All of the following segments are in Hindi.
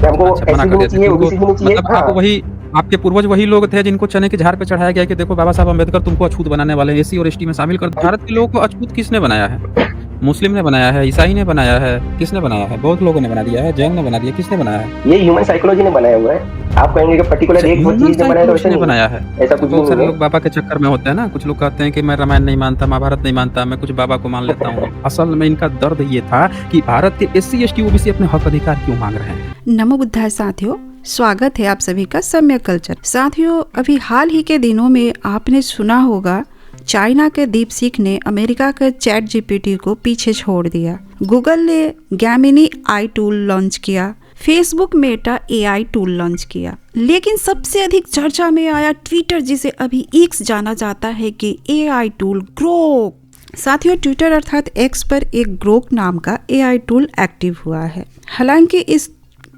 कि हमको अच्छा, मना एससी भी कर नहीं दिए थे चाहिए, कि उनको ओबीसी भी नहीं चाहिए। मतलब आप हाँ, वही आपके पूर्वज वही लोग थे जिनको चने की झाड़ पे चढ़ाया गया कि देखो बाबा साहब अम्बेडकर तुमको अछूत बनाने वाले हैं, एससी और एसटी में शामिल कर भारत के लोगों को अछूत किसने बनाया है? मुस्लिम ने बनाया है, ईसाई ने बनाया है, किसने बनाया है? बौद्ध लोगों ने बना दिया है, जैन ने बना दिया, किसने बनाया है? ये ह्यूमन साइकोलॉजी ने बनाया हुआ है। आप कहेंगे कि पर्टिकुलर अच्छा, एक वो ह्यूमन चीज़ ने बनाया, तो साइकोलॉजी ऐसा ने नहीं है। बनाया है। ऐसा तो कुछ भी बहुत नहीं सारे है। लोग बाबा के चक्कर में होते हैं ना, कुछ लोग कहते हैं कि मैं रामायण नहीं मानता, महाभारत नहीं मानता, मैं कुछ बाबा को मान लेता हूँ। असल में इनका दर्द ये था कि भारत के एससी, एसटी, ओबीसी अपने हक अधिकार क्यों मांग रहे हैं? नमो बुद्धाय साथियों, स्वागत है आप सभी का सम्यक कल्चर। साथियों, अभी हाल ही के दिनों में आपने सुना होगा चाइना के दीपसीख ने अमेरिका के चैट जीपीटी को पीछे छोड़ दिया। गूगल ने गैमिनी आई टूल लॉन्च किया, Facebook Meta AI tool launch किया, लेकिन सबसे अधिक चर्चा में आया ट्विटर, जिसे अभी एक्स जाना जाता है, कि एआई टूल ग्रोक। साथियों, ट्विटर अर्थात एक्स पर एक ग्रोक नाम का एआई टूल एक्टिव हुआ है। हालांकि इस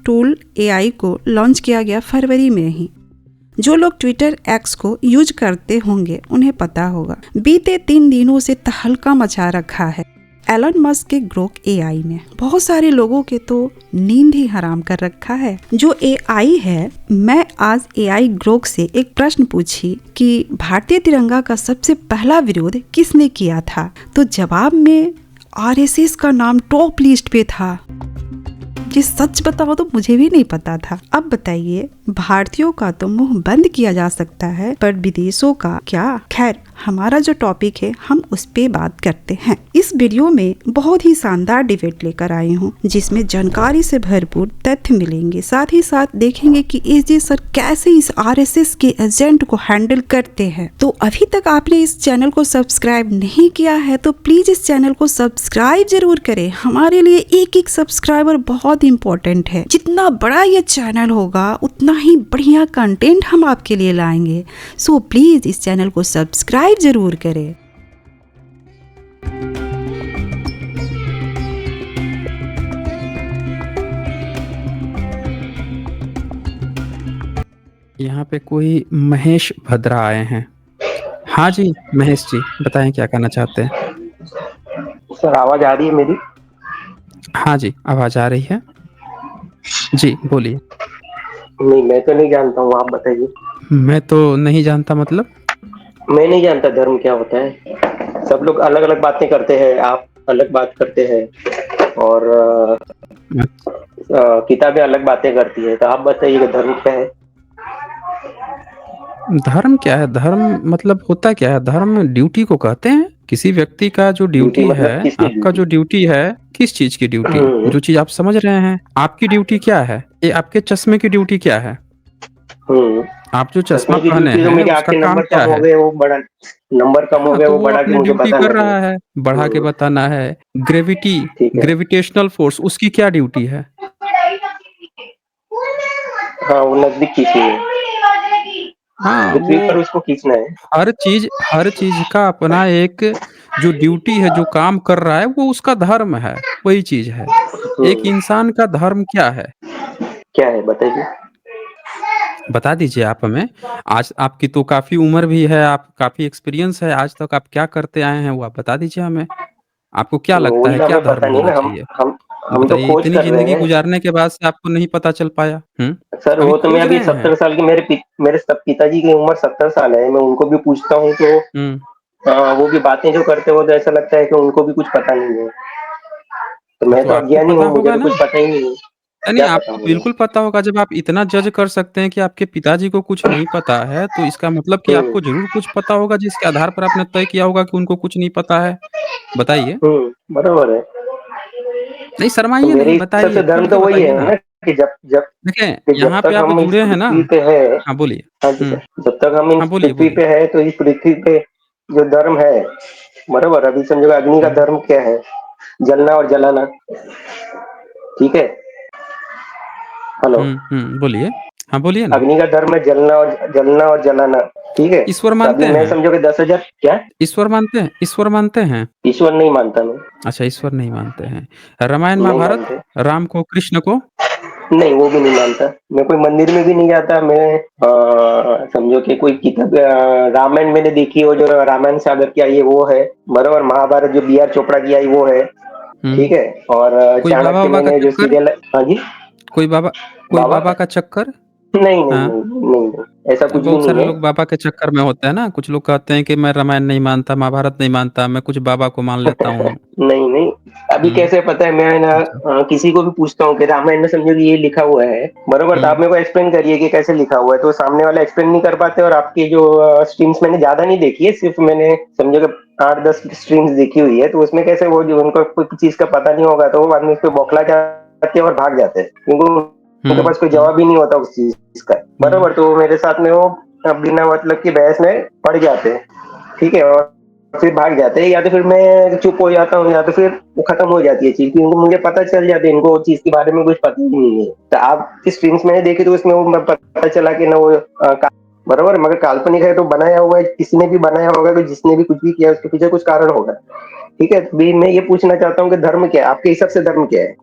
टूल एआई को लॉन्च किया गया फरवरी में ही। जो लोग ट्विटर एक्स को यूज करते होंगे उन्हें पता होगा, बीते 3 दिनों से तहलका मचा रखा है एलन मस्क के ग्रोक एआई ने। बहुत सारे लोगों के तो नींद ही हराम कर रखा है। जो एआई है, मैं आज एआई ग्रोक से एक प्रश्न पूछी कि भारतीय तिरंगा का सबसे पहला विरोध किसने किया था, तो जवाब में आरएसएस का नाम टॉप लिस्ट पे था। ये सच बताओ तो मुझे भी नहीं पता था। अब बताइए, भारतीयों का तो मुंह बंद किया जा सकता है, पर विदेशों का क्या? खैर, हमारा जो टॉपिक है हम उस पे बात करते हैं। इस वीडियो में बहुत ही शानदार डिबेट लेकर आई हूँ, जिसमें जानकारी से भरपूर तथ्य मिलेंगे। साथ ही साथ देखेंगे कि एसजे सर कैसे इस आरएसएस के एजेंट को हैंडल करते हैं। तो अभी तक आपने इस चैनल को सब्सक्राइब नहीं किया है तो प्लीज इस चैनल को सब्सक्राइब जरूर करें। हमारे लिए एक एक सब्सक्राइबर बहुत इम्पोर्टेंट है। जितना बड़ा ये चैनल होगा उतना ही बढ़िया कंटेंट हम आपके लिए लाएंगे। सो प्लीज इस चैनल को सब्सक्राइब जरूर करें। यहाँ पे कोई महेश भद्रा आए हैं। हाँ जी, महेश जी, बताएं क्या कहना चाहते हैं? सर, आवाज़ आ रही है मेरी? हाँ जी, आवाज़ आ रही है। जी, बोलिए। नहीं, मैं तो नहीं जानता हूँ, आप बताइए। मैं तो नहीं जानता मतलब? मैं नहीं जानता धर्म क्या होता है। सब लोग अलग अलग बातें करते हैं, आप अलग बात करते हैं, और अच्छा, किताबें अलग बातें करती है। तो आप बताइए कि धर्म क्या है? धर्म क्या है? धर्म मतलब होता क्या है? धर्म ड्यूटी को कहते हैं। किसी व्यक्ति का जो ड्यूटी ड्यूटी है, मतलब किसकी आपका ड्यूटी? जो ड्यूटी है, किस चीज़ की ड्यूटी? हम्म। जो चीज़ आप समझ रहे हैं। आपकी ड्यूटी क्या है? ये आपके चश्मे की ड्यूटी क्या है? हम्म। आप जो चश्मा चश्मे की पहने ड्यूटी तो हैं, मेरी, उसका आपके काम नंबर कम क्या हो है? गए वो बढ़ा, नंबर कम हो हाँ, गया तो वो वो बढ़ा के अपनी मुझे ड्यूटी कर बताना है। रहा है, बढ़ा के बताना है। ग्रेविटी, ठीक है। ग्रेविटेशनल फोर्स, उसकी क्या ड्यूटी है? हाँ, वो नजदीक खींची है। हाँ, पृथ्वी पर वो उसको खींचना है। हर चीज़ का अपना एक जो ड्यूटी है, जो काम कर रहा है, वो उसका धर्म है, वही चीज़ है। एक हम्म। इंसान का धर्म क्या है? क्या है बताइए? बता दीजिए आप हमें। आज आपकी तो काफ़ी उम्र भी है, आप काफ़ी एक्सपीरियंस है, आज तक आप क्या करते आए हैं, वो आप बता दीजिए हमें। आपको क्या लगता वही है, तो क्या हमें धर्म पता नहीं होना ना। चाहिए? हम तो बताइए, खोज इतनी कर रहे ज़िंदगी हैं। गुज़ारने के बाद से आपको नहीं पता चल पाया? सर, अभी वो तो मैं खोज अभी रहे हैं। 70 साल की, मेरे सब पिताजी की उम्र 70 साल है। मैं उनको भी पूछता हूँ तो हुँ। वो भी बातें जो करते हो तो ऐसा लगता है कि उनको भी कुछ पता नहीं है। तो हाँ, मैं तो तो आपको अज्ञानी पता हूँ, मुझे होगा तो ना? कुछ पता ही नहीं है। नहीं, क्या पता आपको मुझे? बिल्कुल पता होगा। जब आप इतना जज कर सकते हैं कि आपके पिताजी को कुछ नहीं पता है, तो इसका मतलब कि हम्म। आपको ज़रूर कुछ पता होगा, जिसके आधार पर आपने तय किया होगा कि उनको कुछ नहीं पता है। बताइए। बराबर है। नहीं तो शर्माइए मेरे नहीं, हिसाब बताइए, से खुल धर्म के तो वही बताइए है ना। ना, कि देखें, जब यहाँ पे तक आप हम इस जुड़े हैं ना। पृथ्वी पे है। हाँ, बोलिए। हाँ जी हुँ। सर, जब तक हम हाँ, इस बोलिए, पृथ्वी बोलिए। पे है तो इस पृथ्वी पे जो धर्म है, बराबर। अभी समझो अग्नि का हुँ, धर्म क्या है? जलना और जलाना। ठीक है। हेलो। बोलिए। हाँ, बोलिए ना। अग्नि का धर्म है जलना और जलाना। ठीक है। ईश्वर तो मानते अभी मैं हैं? समझो कि 10,000 क्या? ईश्वर मानते हैं? ईश्वर मानते हैं? ईश्वर नहीं मानता मैं। अच्छा, ईश्वर नहीं मानते हैं। रामायण, नहीं महाभारत, मानते। राम को, कृष्ण को? नहीं, वो भी नहीं मानता। मैं कोई मंदिर में भी नहीं जाता। मैं समझो कि कोई किताब, रामायण मैंने देखी हो, जो रामायण सागर की आई है वो है, बराबर। महाभारत जो बी आर चोपड़ा की आई वो है। हुँ। ठीक है। और कोई चाणक्य बाबा-वाबा का मैंने जो चक्कर? सीरियल, हाँ जी। कोई बाबा कोई बाबा बाबा का? का चक्कर? नहीं, नहीं, हाँ। नहीं, नहीं, नहीं, ऐसा कुछ भी बहुत नहीं सारे है। लोग बाबा के चक्कर में होते हैं ना, कुछ लोग कहते हैं कि मैं रामायण नहीं मानता, महाभारत नहीं मानता, मैं कुछ बाबा को मान लेता हूँ। नहीं, नहीं, अभी हुँ, कैसे पता है, मैं ना अच्छा। किसी को भी पूछता हूँ कि रामायण में समझो कि ये लिखा हुआ है, बरोबर? तो हुँ, आप मेरे को एक्सप्लेन करिए कि कैसे लिखा हुआ है, तो सामने वाला एक्सप्लेन नहीं कर पाते। और आपकी जो स्ट्रीम्स मैंने ज़्यादा नहीं देखी है, सिर्फ मैंने समझो कि 8-10 स्ट्रीम्स देखी हुई है, तो उसमें कैसे वो जो उनको कोई चीज़ का पता नहीं होगा, तो वो बाद में उस पे बौखला जाते हैं और भाग जाते हैं, क्योंकि उनके हुँ, पास कोई हुँ, जवाब ही नहीं होता उस चीज़ का, हुँ, बरोबर? तो मेरे साथ में वो बिना मतलब की बहस में पड़ जाते हैं, ठीक है? और फिर भाग जाते हैं, या तो फिर मैं चुप हो जाता हूँ, या तो फिर वो खत्म हो जाती है चीज़, क्योंकि मुझे पता चल जाता है इनको वो चीज़ के बारे में कुछ पता ही नहीं है। तो आपकी स्ट्रीम्स मैंने देखी, तो उसमें वो पता चला कि ना वो बरोबर, मगर काल्पनिक है तो बनाया हुआ है, किसी ने भी बनाया होगा, तो जिसने भी कुछ भी किया उसके पीछे कुछ कारण होगा, ठीक है? तो भी मैं ये पूछना चाहता हूँ कि धर्म क्या है आपके हिसाब से? धर्म क्या है?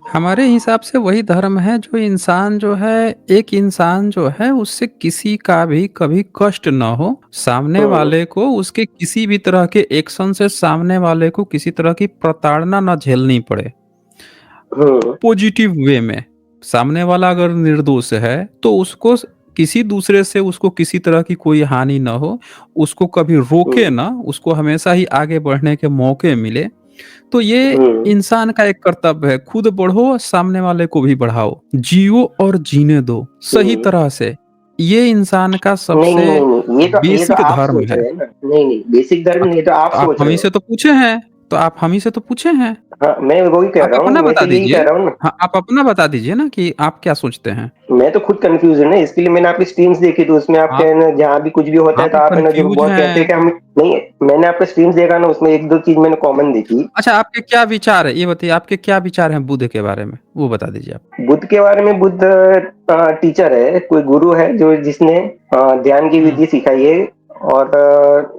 हमारे हिसाब से वही धर्म है जो इंसान जो है, एक इंसान जो है उससे किसी का भी कभी कष्ट ना हो, सामने हम्म, वाले को उसके किसी भी तरह के एक्शन से सामने वाले को किसी तरह की प्रताड़ना ना झेलनी पड़े। हम्म, पॉजिटिव वे में, सामने वाला अगर निर्दोष है तो उसको किसी दूसरे से उसको किसी तरह की कोई हानि ना हो, उसको कभी रोके हम्म, ना, उसको हमेशा ही आगे बढ़ने के मौके मिले। तो ये हम्म, इंसान का एक कर्तव्य है, खुद बढ़ो, सामने वाले को भी बढ़ाओ, जियो और जीने दो सही हम्म। तरह से। ये इंसान का नहीं, नहीं, सबसे नहीं, नहीं, ये तो बेसिक आप धर्म सोच है। रहे हैं ना। नहीं, नहीं, बेसिक धर्म नहीं, ये तो आप तो आप सोच हम रहे ही हो। से तो पूछे हैं, तो आप हम ही से तो पूछे हैं। हाँ, मैं वही कह आप रहा हूँ, अपना मैं तो बता यही दीजिए। कह रहा हूँ ना। हाँ, आप अपना बता दीजिए ना कि आप क्या सोचते हैं? मैं तो खुद कंफ्यूज हूँ ना, इसके लिए मैंने आपकी स्ट्रीम्स देखी, तो उसमें आप आप कह ना जहाँ भी कुछ भी होता है आप तो आप है ना जो कन्फ्यूज़ बहुत कहते हैं हैं। कि हम। नहीं, मैंने आपका स्ट्रीम्स देखा ना, उसमें एक दो चीज मैंने कॉमन देखी। अच्छा, आपके क्या विचार है? ये बताइए, आपके क्या विचार हैं बुद्ध के बारे में? वो बता दीजिए आप। बुद्ध के बारे में, बुद्ध टीचर है, कोई गुरु है जो जिसने ध्यान की हुँ। विधि सिखाई है, और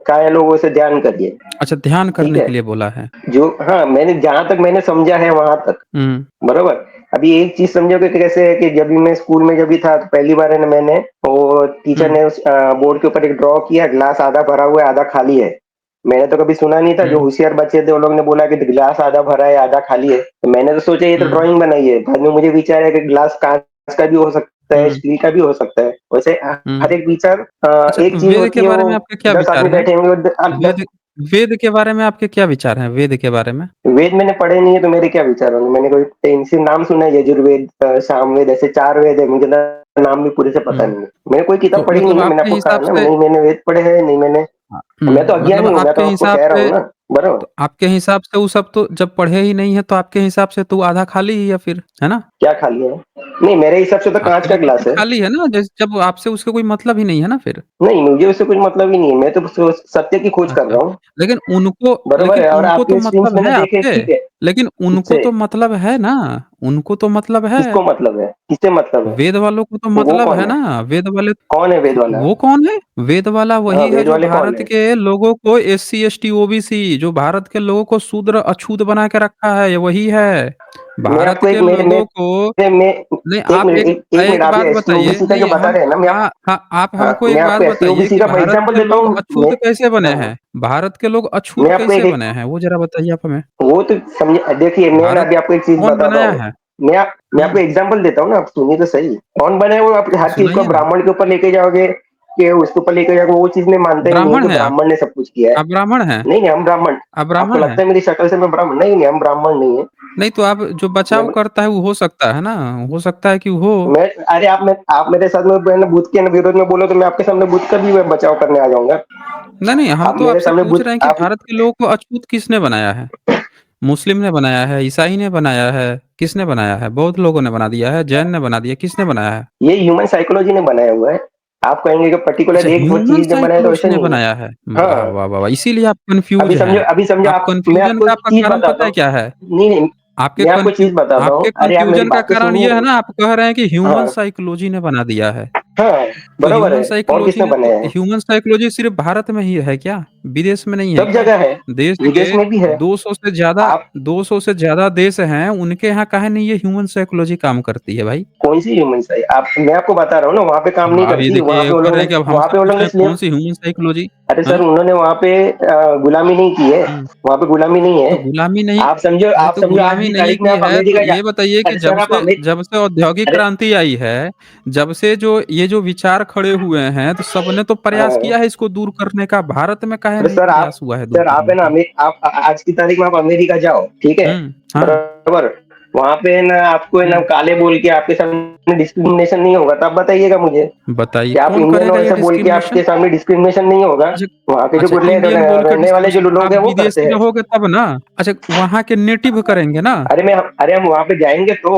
कहा है लोगों से ध्यान करिए, अच्छा, ध्यान ठीक करने है? के लिए बोला है। जो, हाँ, मैंने जहां तक मैंने समझा है वहां तक, हुँ, बरोबर। अभी एक चीज समझो कि कैसे है कि जब भी मैं स्कूल में जब भी था, तो पहली बार है ना, मैंने वो टीचर हुँ, ने उस बोर्ड के ऊपर एक ड्रॉ किया, ग्लास आधा भरा हुआ है आधा खाली है। मैंने तो कभी सुना नहीं था, जो हुँ, होशियार बच्चे थे उन लोग ने बोला कि ग्लास आधा भरा है आधा खाली है, तो मैंने तो सोचा ये तो हुँ, ड्राइंग बनाई है। बाद में मुझे विचार है कि ग्लास कांच का भी हो सकता है, हुँ, स्टील का भी हो सकता है। वैसे हर हुँ। एक विचार, अच्छा, एक चीज वेद होती के है, बारे वो में आपके क्या 10 विचार आदमी हैं? बैठे होंगे, वेद वेद के बारे में आपके क्या विचार हैं, वेद के बारे में? वेद मैंने पढ़े नहीं है, तो मेरे क्या विचार होंगे? मैंने कोई इनसे नाम सुना है, यजुर्वेद, सामवेद, ऐसे 4 वेद है, मुझे ना नाम भी पूरे से पता हुँ, नहीं है। मैंने कोई किताब तो पढ़ी मतलब नहीं है, मैंने आपके आपको कहा हिसाब ना, से नहीं मैंने वेद पढ़े हैं, नहीं मैंने। मैं तो मतलब अज्ञानी हूँ, मैं तो आपके आपको हिसाब कह रहा हूँ से ना, बराबर। तो आपके हिसाब से वो सब तो जब पढ़े ही नहीं है, तो आपके हिसाब से तो आधा खाली ही है फिर, है ना? क्या खाली है? नहीं, मेरे हिसाब से तो कांच आपके का लिए तो ग्लास फिर है। खाली है ना, जब आपसे उसका कोई मतलब ही नहीं है ना फिर। नहीं, मुझे उससे कुछ मतलब ही नहीं है, मैं तो सत्य की खोज कर अच्छा, रहा हूँ, लेकिन उनको बराबर लेकिन है। और उनको तो आपके स्ट्रीम्स मतलब मैंने है देखे, आपसे, ठीक है, लेकिन उनको किससे? तो मतलब है ना, उनको तो मतलब है। किसको मतलब है? किससे मतलब है? वेद वालों को तो वो मतलब कौन है है? ना, वेद वाले। कौन है वेद वाला? वो कौन है? वेद वाला हाँ, वही है वेद जो वाले कौन भारत है? के लोगों को एससी, एसटी, ओबीसी, जो भारत के लोगों को शूद्र अछूत बना के रखा है, ये वही है। मैं भारत आपको एक के मेरे लोगों को मैं नहीं, एक आप मिनट, एक मिनट, एक आप बात ये एसटी बताइए, ओबीसी का जो नहीं बता हम रहे हैं ना, आप हमको मैं एक बात आपको एसटी बताइए ओबीसी कि का भारत एग्जांपल के देता लोग हूँ। अछूत कैसे बने हाँ, हैं? भारत के लोग अछूत मैं आपको कैसे बने हैं? वो ज़रा बताइए आप हमें। वो तो समझ, देखिए मैं ना भारत अभी आपको एक चीज कौन बताता बनाया हूँ। है? मैं आपको हुँ, एग्जांपल देता हूँ ना, आप सुनिए तो सही। कौन बने वो? आप तो हर चीज को सुनाइए ना। ब्राह्मण के ऊपर लेके जाओगे, कि उसके ऊपर लेके जाओगे, वो चीज मैं मानता ही नहीं है ब्राह्मण कि हैं आप? ब्राह्मण ने सब कुछ किया है। आप ब्राह्मण हैं? नहीं, नहीं, हम ब्राह्मण। आप आपको ब्राह्मण हैं? लगता है मेरी शक्ल से मैं ब्राह्मण? नहीं, नहीं, हम ब्राह्मण नहीं है। नहीं, तो आप जो बचाव मैं करता है वो हो सकता है ना, हो सकता है कि हो। मैं अरे आप मेरे साथ में बुद्ध के विरोध में बोलो, तो मैं आपके सामने बुद्ध का भी मैं बचाव करने आ जाऊंगा। नहीं, नहीं, हम आप तो मेरे आपसे सामने पूछ बुद्ध रहे हैं कि आप भारत के लोगों को अछूत किसने बनाया है? मुस्लिम ने बनाया है, ईसाई ने बनाया है, किसने बनाया है? बौद्ध लोगों ने बना दिया है, जैन ने बना दिया, किसने बनाया है? ये ह्यूमन साइकोलॉजी ने बनाया हुआ है। आप कहेंगे कि अच्छा, पर्टिकुलर एक वो ह्यूमन चीज ने बनाया, तो ऐसा साइकोलॉजी ने नहीं है। बनाया है। वाह, हाँ, वाह, वाह, वाह! इसीलिए आप कन्फ्यूज़ हैं। अभी समझो, आप आप मैं कन्फ्यूज़न आपको का एक आपका चीज कारण पता बताता है हूँ। क्या है? नहीं, नहीं, आपके मैं आपको चीज बताता हूँ, आपके अरे आप मेरी कन्फ्यूज़न का बात तो कारण ये है सुनिए। ना, आप कह रहे हैं कि ह्यूमन हाँ, साइकोलॉजी ने बना दिया है। हाँ, तो बरोबर है। और किसने बनाया है? ह्यूमन साइकोलॉजी सिर्फ भारत में ही है क्या? विदेश में नहीं है सब क्या? जगह है, देश विदेश के में भी है। 200 से ज़्यादा आप 200 से ज़्यादा देश हैं, उनके यहाँ काहे नहीं ये ह्यूमन साइकोलॉजी काम करती है भाई? कौन सी ह्यूमन साइक आप मैं आपको बता रहा हूँ ना, वहां पे काम अब नहीं आप ये करती, देखिए, ये कह रहे हैं कि अब वहां हमसे पे वो पूछ लोग रहे ने हैं स्लेव। कौन सी ह्यूमन साइकोलॉजी? अरे हैं? सर उन्होंने वहाँ पे गुलामी नहीं की है, हुँ। वहाँ पे गुलामी नहीं तो है। गुलामी नहीं अरे आप तो समझो आज गुलामी की नहीं तारीख में की आप है तो अमेरिका जा ये बताइए कि अरे सर आप अमे जब से औद्योगिक अरे क्रांति आई है, जब से जो ये जो विचार खड़े हुए हैं, तो सबने तो प्रयास हाँ, किया है इसको दूर करने का, भारत में काहे अरे नहीं प्रयास हुआ है दूर सर आप करने है ना का? आप आज की तारीख में आप अमेरिका जाओ, ठीक है? हाँ, बराबर, वहाँ पे है ना आपको है ना हुँ। काले बोल के आपके सामने डिस्क्रिमिनेशन नहीं होगा, तो आप बताइएगा मुझे बताइए कि आप कौन इंडियन हो करेगा ये ऐसे बोल के डिस्क्रिमिनेशन? आपके सामने डिस्क्रिमिनेशन नहीं होगा। अच्छा वहाँ के जो अच्छा गुले इंडियन बोल के रहने वाले जो डिस्क्रिमिनेशन लोग आप हैं वो करते विदेशी हैं। रहोगे तब ना? अच्छा वहाँ के नेटिव करेंगे ना? अरे हम वहाँ पे जाएंगे तो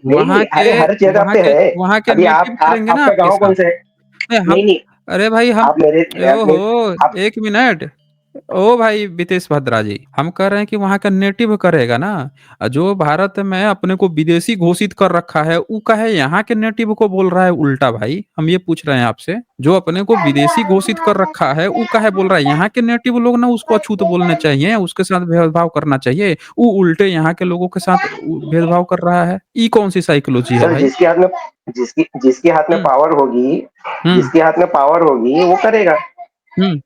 नहीं नहीं, अरे हर जगह पे है। वहाँ के अभी नेटिव आप करेंगे ना आपका आपके गाँव कौन साथ? सा है? नहीं हम नहीं नहीं, अरे भाई हम आप मेरे आप मेरे ओहो! आप 1 मिनट। ओ भाई बितेश भद्रा जी, हम कह रहे हैं कि वहाँ का नेटिव करेगा ना। जो भारत में अपने को विदेशी घोषित कर रखा है, उ काहे यहाँ के नेटिव को बोल रहा है उल्टा भाई? हम ये पूछ रहे हैं आपसे। जो अपने को विदेशी घोषित कर रखा है, उ काहे बोल रहा है? यहाँ के नेटिव लोग ना उसको अछूत बोलने चाहिए, उसके साथ भेदभाव करना चाहिए। उ उल्टे यहाँ के लोगों के साथ भेदभाव कर रहा है। ये कौन-सी साइकोलॉजी है सर भाई? जिसके हाथ में हुँ, पावर होगी, हुँ, जिसके हाथ में पावर होगी वो करेगा। हुँ।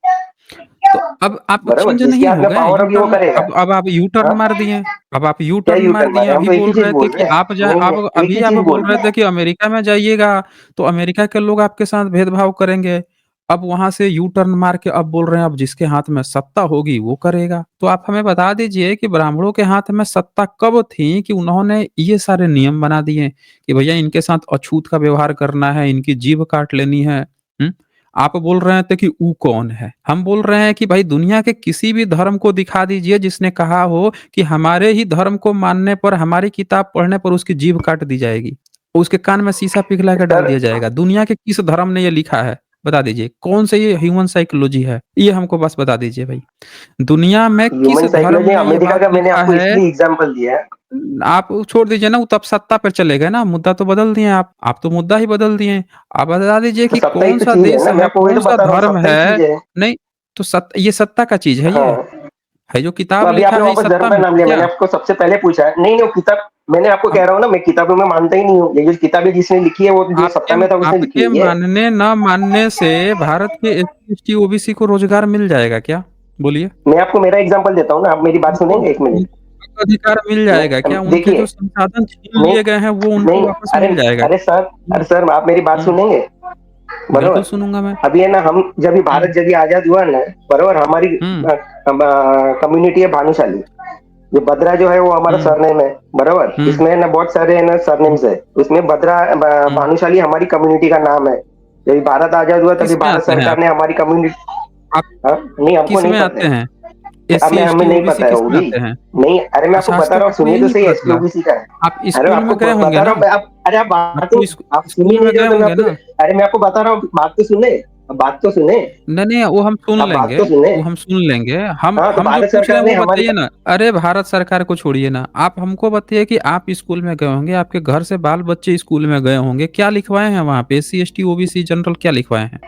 तो अब आप बराबर, चेंज जिसके नहीं हाथ हो में गए पावर यू होगी वो टर्न करेगा। अब आप यू टर्न हाँ, मार दिए। अब आप यू क्या टर्न यू मार टर्न दिए। मारे, हम अभी तो एक ही बोल चीज रहे थे बोल कि रहे हैं। आप जाए नहीं आप नहीं, एक अभी ही आप चीज बोल बोल रहे रहे थे हैं। कि अमेरिका में जाइएगा, तो अमेरिका के लोग आपके साथ भेदभाव करेंगे। अब वहाँ से यू टर्न मार के अब बोल रहे हैं अब जिसके हाथ में सत्ता होगी वो करेगा। तो आप हमें बता दीजिए कि ब्राह्मणों के हाथ में सत्ता कब थी कि उन्होंने ये सारे नियम बना दिए कि भैया इनके साथ अछूत का व्यवहार करना है, इनकी जीभ काट लेनी है। हुँ? आप बोल रहे थे कि ऊ कौन है? हम बोल रहे हैं कि भाई दुनिया के किसी भी धर्म को दिखा दीजिए जिसने कहा हो कि हमारे ही धर्म को मानने पर, हमारी किताब पढ़ने पर उसकी जीभ काट दी जाएगी। उसके कान में शीशा पिघला के डाल सर दिया जाएगा। दुनिया के किस धर्म ने ये लिखा है? बता दीजिए। कौन सा ये ह्यूमन साइकोलॉजी है? ये हमको बस बता दीजिए भाई। दुनिया में किस ह्यूमन धर्म साइकोलॉजी ने ये अमेरिका बात का मैंने लिखा आपको है? इसलिए एग्जांपल दिया है। आप छोड़ दीजिए ना, वो तब सत्ता पे चले गए ना, मुद्दा तो बदल दिए आप। आप तो मुद्दा ही बदल दिए। आप बता दीजिए तो कि सत्ता ही तो कौन-सा चीज है देश ना, मैं है, आपको वही तो कौन-सा बता रहा हूँ, धर्म सत्ता ही है चीज है। नहीं, तो ये सत्ता का चीज़ है ये? हाँ, है जो तो किताब अभी लिखा आपने है, ये वापस धर्म सत्ता का में नाम है लिया, मैंने क्या? आपको सबसे पहले पूछा है। नहीं नहीं, किताब मैंने आपको कह अब रहा हूँ ना, मैं किताबों में मानता ही नहीं हूँ। ये जो किताबें जिसने लिखी है वो जो आपके सत्ता में था उसने लिखी आपके हुई है। मानने ना मानने से भारत के एससी, एसटी, ओबीसी को रोज़गार मिल जाएगा क्या? बोलिए। मैं आपको मेरा एग्जांपल देता हूँ ना, आप मेरी बात उनको सुनेंगे एक मिनट। उनको अधिकार मिल जाएगा क्या? उनके देखिए, जो संसाधन छीन नहीं लिए गए हैं, वो उनको नहीं, वापस अरे मिल जाएगा अरे क्या? सर, हुँ, आप मेरी बात हुँ, सुनेंगे? बिल्कुल बरोबर, सुनूँगा मैं। अभी है ना हम जब भी हुँ, भारत जब भी आजाद हुआ ना, बरोबर, हमारी हुँ, कम्युनिटी है भानुशाली। जो बद्रा जो है वो हमारा हुँ, सरनेम है। बरोबर, हुँ, इसमें ना बहुत सारे है ना हुँ, सरनेम्स है। उसमें हुँ। भानुशाली हमारी कम्युनिटी का नाम है। जब भारत आजाद हुआ तभी किसमें भारत आते हैं सरकार आप? ने हमारी कम्युनिटी। आप हाँ, नहीं हमको नहीं किसमें पता आते है। हैं? एससी, हमें हमें एसटी, नहीं ओबीसी पता है वो किसमें भी। आते हैं? नहीं, अरे मैं आपको अच्छा आज बता तक रहा हूँ, आपको सुनिए यही तो नहीं सही, पता एसपी चला? ओबीसी का है। आप अरे स्कूल आपको में गए होंगे बता रहा ना? हूँ मैं, आप अरे आप बात तो, आपको आप सुन ही स्कूल नहीं में रहे गए हो तो मैं होंगे आपको, ना? अरे मैं आपको बता रहा हूँ, बात तो सुने, बात तो सुने, नहीं, नहीं वो हम सुन आप बात लेंगे, तो सुने। वो हम सुन लेंगे। हाँ, तो हम जो भारत पूछ रहे सरकार हैं ने वो हमारी बताइए ना। अरे भारत सरकार को छोड़िए ना, आप हमको बताइए कि आप स्कूल में गए होंगे, आपके घर से बाल-बच्चे स्कूल में गए होंगे, क्या लिखवाए हैं वहाँ पे? एससी, एसटी, ओबीसी, जनरल क्या लिखवाए हैं?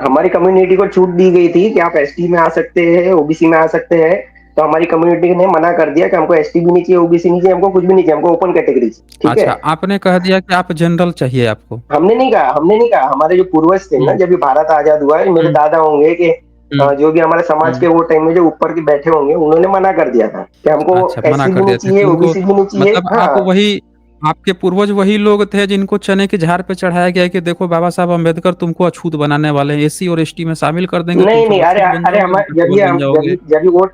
हमारी कम्युनिटी को छूट दी गई थी कि आप एसटी में आ सकते हैं, ओबीसी में आ सकते हैं। तो हमारी कम्युनिटी ने मना कर दिया कि हमको एसटी भी नहीं चाहिए, ओबीसी नहीं चाहिए, हमको कुछ भी नहीं चाहिए, हमको ओपन कैटेगरी चाहिए, ठीक अच्छा, है? आपने कह दिया कि आप जनरल चाहिए आपको। हमने नहीं कहा, हमारे जो पूर्वज थे ना, हुँ, जब भी भारत आजाद हुआ है, मेरे हुँ, दादा होंगे कि हुँ, जो भी हमारे समाज हुँ। के वो टाइम में जो ऊपर के बैठे होंगे, उन्होंने मना कर दिया था कि हमको अच्छा, मना एससी कर भी नहीं दिया था चाहिए, कि उनको ओबीसी भी नहीं चाहिए। मतलब आप हाँ, वही आपके पूर्वज वही लोग थे जिनको चने की झाड़ पे चढ़ाया गया है कि देखो बाबा साहब अम्बेडकर तुमको अछूत बनाने वाले हैं, एससी और एसटी में शामिल कर देंगे, तुम नहीं सब नहीं, अरे अछूत बन अरे जाओगे, हम अनटचेबल बन जाओगे। जब भी अरे वो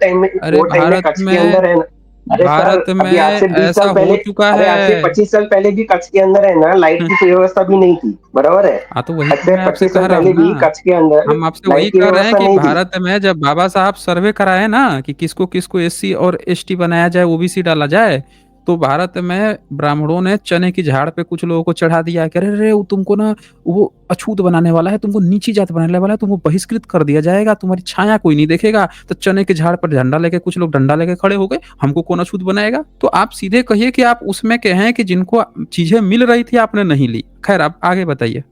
टाइम में कच्छ के अंदर है ना। अरे सर, भारत में अभी आज से 20 ऐसा साल हो पहले, चुका अरे आज से है। 25 साल पहले भी कच्छ के अंदर है ना लाइट की व्यवस्था भी नहीं थी, बराबर है? हाँ, तो वही आज तो से मैं आपसे 25 कह साल रहा हूँ पहले ना। भी कच्छ के अंदर हम आपसे वही लाइट की कह रहे हैं व्यवस्था कि नहीं थी। भारत में जब बाबा साहब सर्वे कराए ना कि किसको-किसको एससी और एसटी बनाया जाए, ओबीसी डाला जाए, तो भारत में ब्राह्मणों ने चने की झाड़ पे कुछ लोगों को चढ़ा दिया कि अरे रे! वो तुमको ना वो अछूत बनाने वाला है, तुमको नीची जात बनाने वाला है, तुमको बहिष्कृत कर दिया जाएगा, तुम्हारी छाया कोई नहीं देखेगा। तो चने के झाड़ पर झंडा लेके कुछ लोग डंडा लेके खड़े हो गए, हमको कौन अछूत बनाएगा? तो आप सीधे कहिए कि आप उसमें के हैं कि जिनको चीज़ें मिल रही थी आपने नहीं ली। खैर आप आगे बताइए,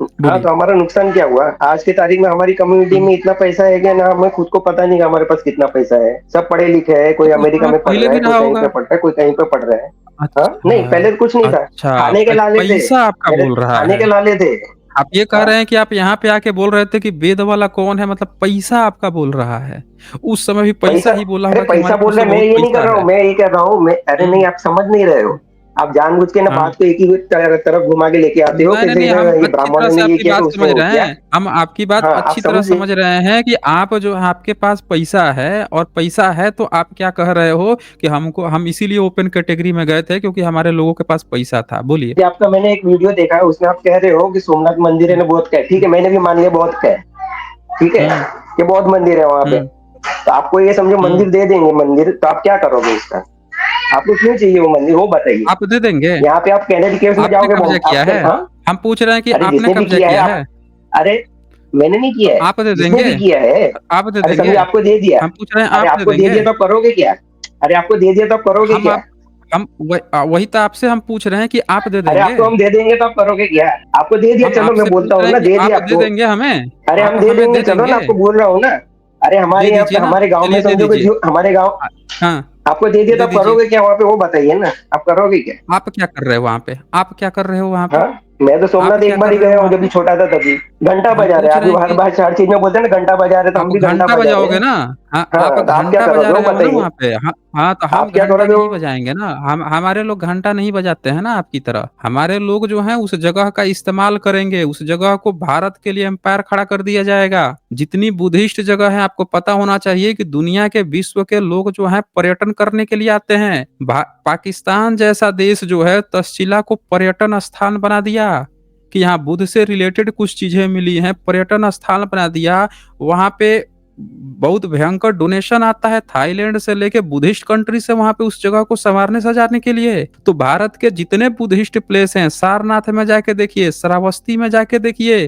हाँ, बोलिए। तो हमारा नुकसान क्या हुआ? आज की तारीख में हमारी कम्युनिटी हुँ। में इतना पैसा है कि ना हमें खुद को पता नहीं कि हमारे पास कितना पैसा है। सब पढ़े लिखे हैं, कोई तो उस अमेरिका समय में पढ़ पहले रहा भी है, कोई रहा कहीं पे होगा। पढ़ रहा है, कोई कहीं पे पढ़ रहा है। हाँ, नहीं अच्छा, पहले तो कुछ नहीं था। अच्छा खाने के लाले थे, पैसा आपका पहले बोल रहा खाने है। के लाले थे, आप ये कह हाँ, रहे हैं कि आप यहाँ पे आके बोल रहे थे कि वेद वाला कौन है, मतलब पैसा आपका बोल रहा है। उस समय भी पैसा पैसा, ही बोला अरे होगा कि पैसा हमारे बोल पास रहे तो हैं, मैं बहुत ये नहीं कर पैसा रहा हूँ, है। मैं ये कह रहा हूँ, मैं, अरे नहीं, हुँ, आप समझ नहीं रहे हो। आप जानबूझ के ना हाँ। बात को एक ही तरफ घुमा के लेके आते हो, नहीं, नहीं, कैसे नहीं, हम ये अच्छी तरह ब्राह्मणों से ने ये आपकी किया बात तो उसने समझ वो रहे किया। हैं। हम आपकी बात हाँ, आप अच्छी तरह समझिए। समझ रहे हैं कि आप जो आपके पास पैसा है और पैसा है तो आप क्या कह रहे हो कि हमको हम इसीलिए ओपन कैटेगरी में गए थे क्योंकि हमारे लोगों के पास पैसा था। बोलिए? कि आपका मैंने एक वीडियो देखा है, उसमें आप कह रहे हो कि सोमनाथ मंदिर है हुँ, ना बहुत का है। ठीक है, मैंने भी मान लिया बहुत का है। ठीक है, हुँ, ये बहुत मंदिर है वहां पे। हुँ, तो आपको ये समझो हुँ। मंदिर दे देंगे मंदिर, तो आप क्या करोगे इसका? आपको क्यों चाहिए वो मंदिर, वो बताइए। आप दे देंगे? यहाँ पे आप कैनेडी केव्स में आपने जाओगे, कब्ज़ा किया आप है? हाँ, हम पूछ रहे हैं कि अरे आपने जिसने भी कब्ज़ा किया है किया आप, है? अरे मैंने नहीं किया है, आप दे जिसने देंगे? भी किया है। आप दे अरे देंगे? समझो आपको दे दिया, हम पूछ रहे हैं अरे आप दे आपको दे देंगे? दिया तो करोगे क्या? अरे आपको दे दिया तो करोगे हम क्या? आप हम वही तो आपसे हम पूछ रहे हैं कि आप दे अरे देंगे? आपको हम दे देंगे तो आप करोगे क्या? आपको दे दिया, हम चलो मैं आपसे बोलता पूछ रहे हूँ हैं ना, कि दे आप दिया दे आपको। देंगे हमें? अरे आप हम दे हमें देंगे, दे चलो ना, देंगे? आपको बोल रहा हूँ ना। अरे दे हमारे यहाँ पे, दीजिए ना। हमारे गाँव में चलिए दे समझो कि दीजिए। जो हमारे गाँव, अ, हाँ, आपको दे दिया तो दे आप दीजिए। करोगे क्या वहाँ पे, वो बताइए ना, आप करोगे क्या? आप क्या कर रहे हो वहाँ पे? आप क्या कर रहे हो वहाँ पे? हाँ, मैं तो आप सोमनाथ क्या एक बार कर ही रहे हो गया हूँ, वहाँ जब भी पे? छोटा था तभी। घंटा हम बजा रहे पूछ हैं, आप रहे भी हैं हर कि बार हर चीज में बोलते हैं ना घंटा बजा रहे, तो आप हम भी घंटा घंटा बजा रहे बजाओगे हैं। ना? हाँ, आप हाँ, तो आप क्या घंटा बजा करोगे वो रहे हो ना बताइए। वहाँ पे। हाँ, हाँ, तो हम आप क्या घंटा करोगे वो? नहीं बजाएँगे ना। हम हमारे लोग घंटा नहीं बजाते हैं ना आपकी तरह। हमारे लोग जो हैं उस जगह का इस्तेमाल करेंगे। उस जगह को भारत के लिए एम्पायर खड़ा कर दिया जाएगा। जितनी बुद्धिस्ट जगह है आपको पता होना चाहिए कि दुनिया के विश्व के लोग जो हैं पर्यटन करने के लिए आते हैं। पाकिस्तान जैसा देश जो है तक्षशिला को पर्यटन स्थान बना दिया। कि यहाँ बुद्ध से रिलेटेड कुछ चीजें मिली हैं, पर्यटन स्थल बना दिया। वहाँ पे बहुत भयंकर डोनेशन आता है थाईलैंड से लेके बुद्धिस्ट कंट्री से वहाँ पे उस जगह को संवारने सजाने के लिए। तो भारत के जितने बुद्धिस्ट प्लेस हैं, सारनाथ में जाके देखिए, श्रावस्ती में जाके देखिए।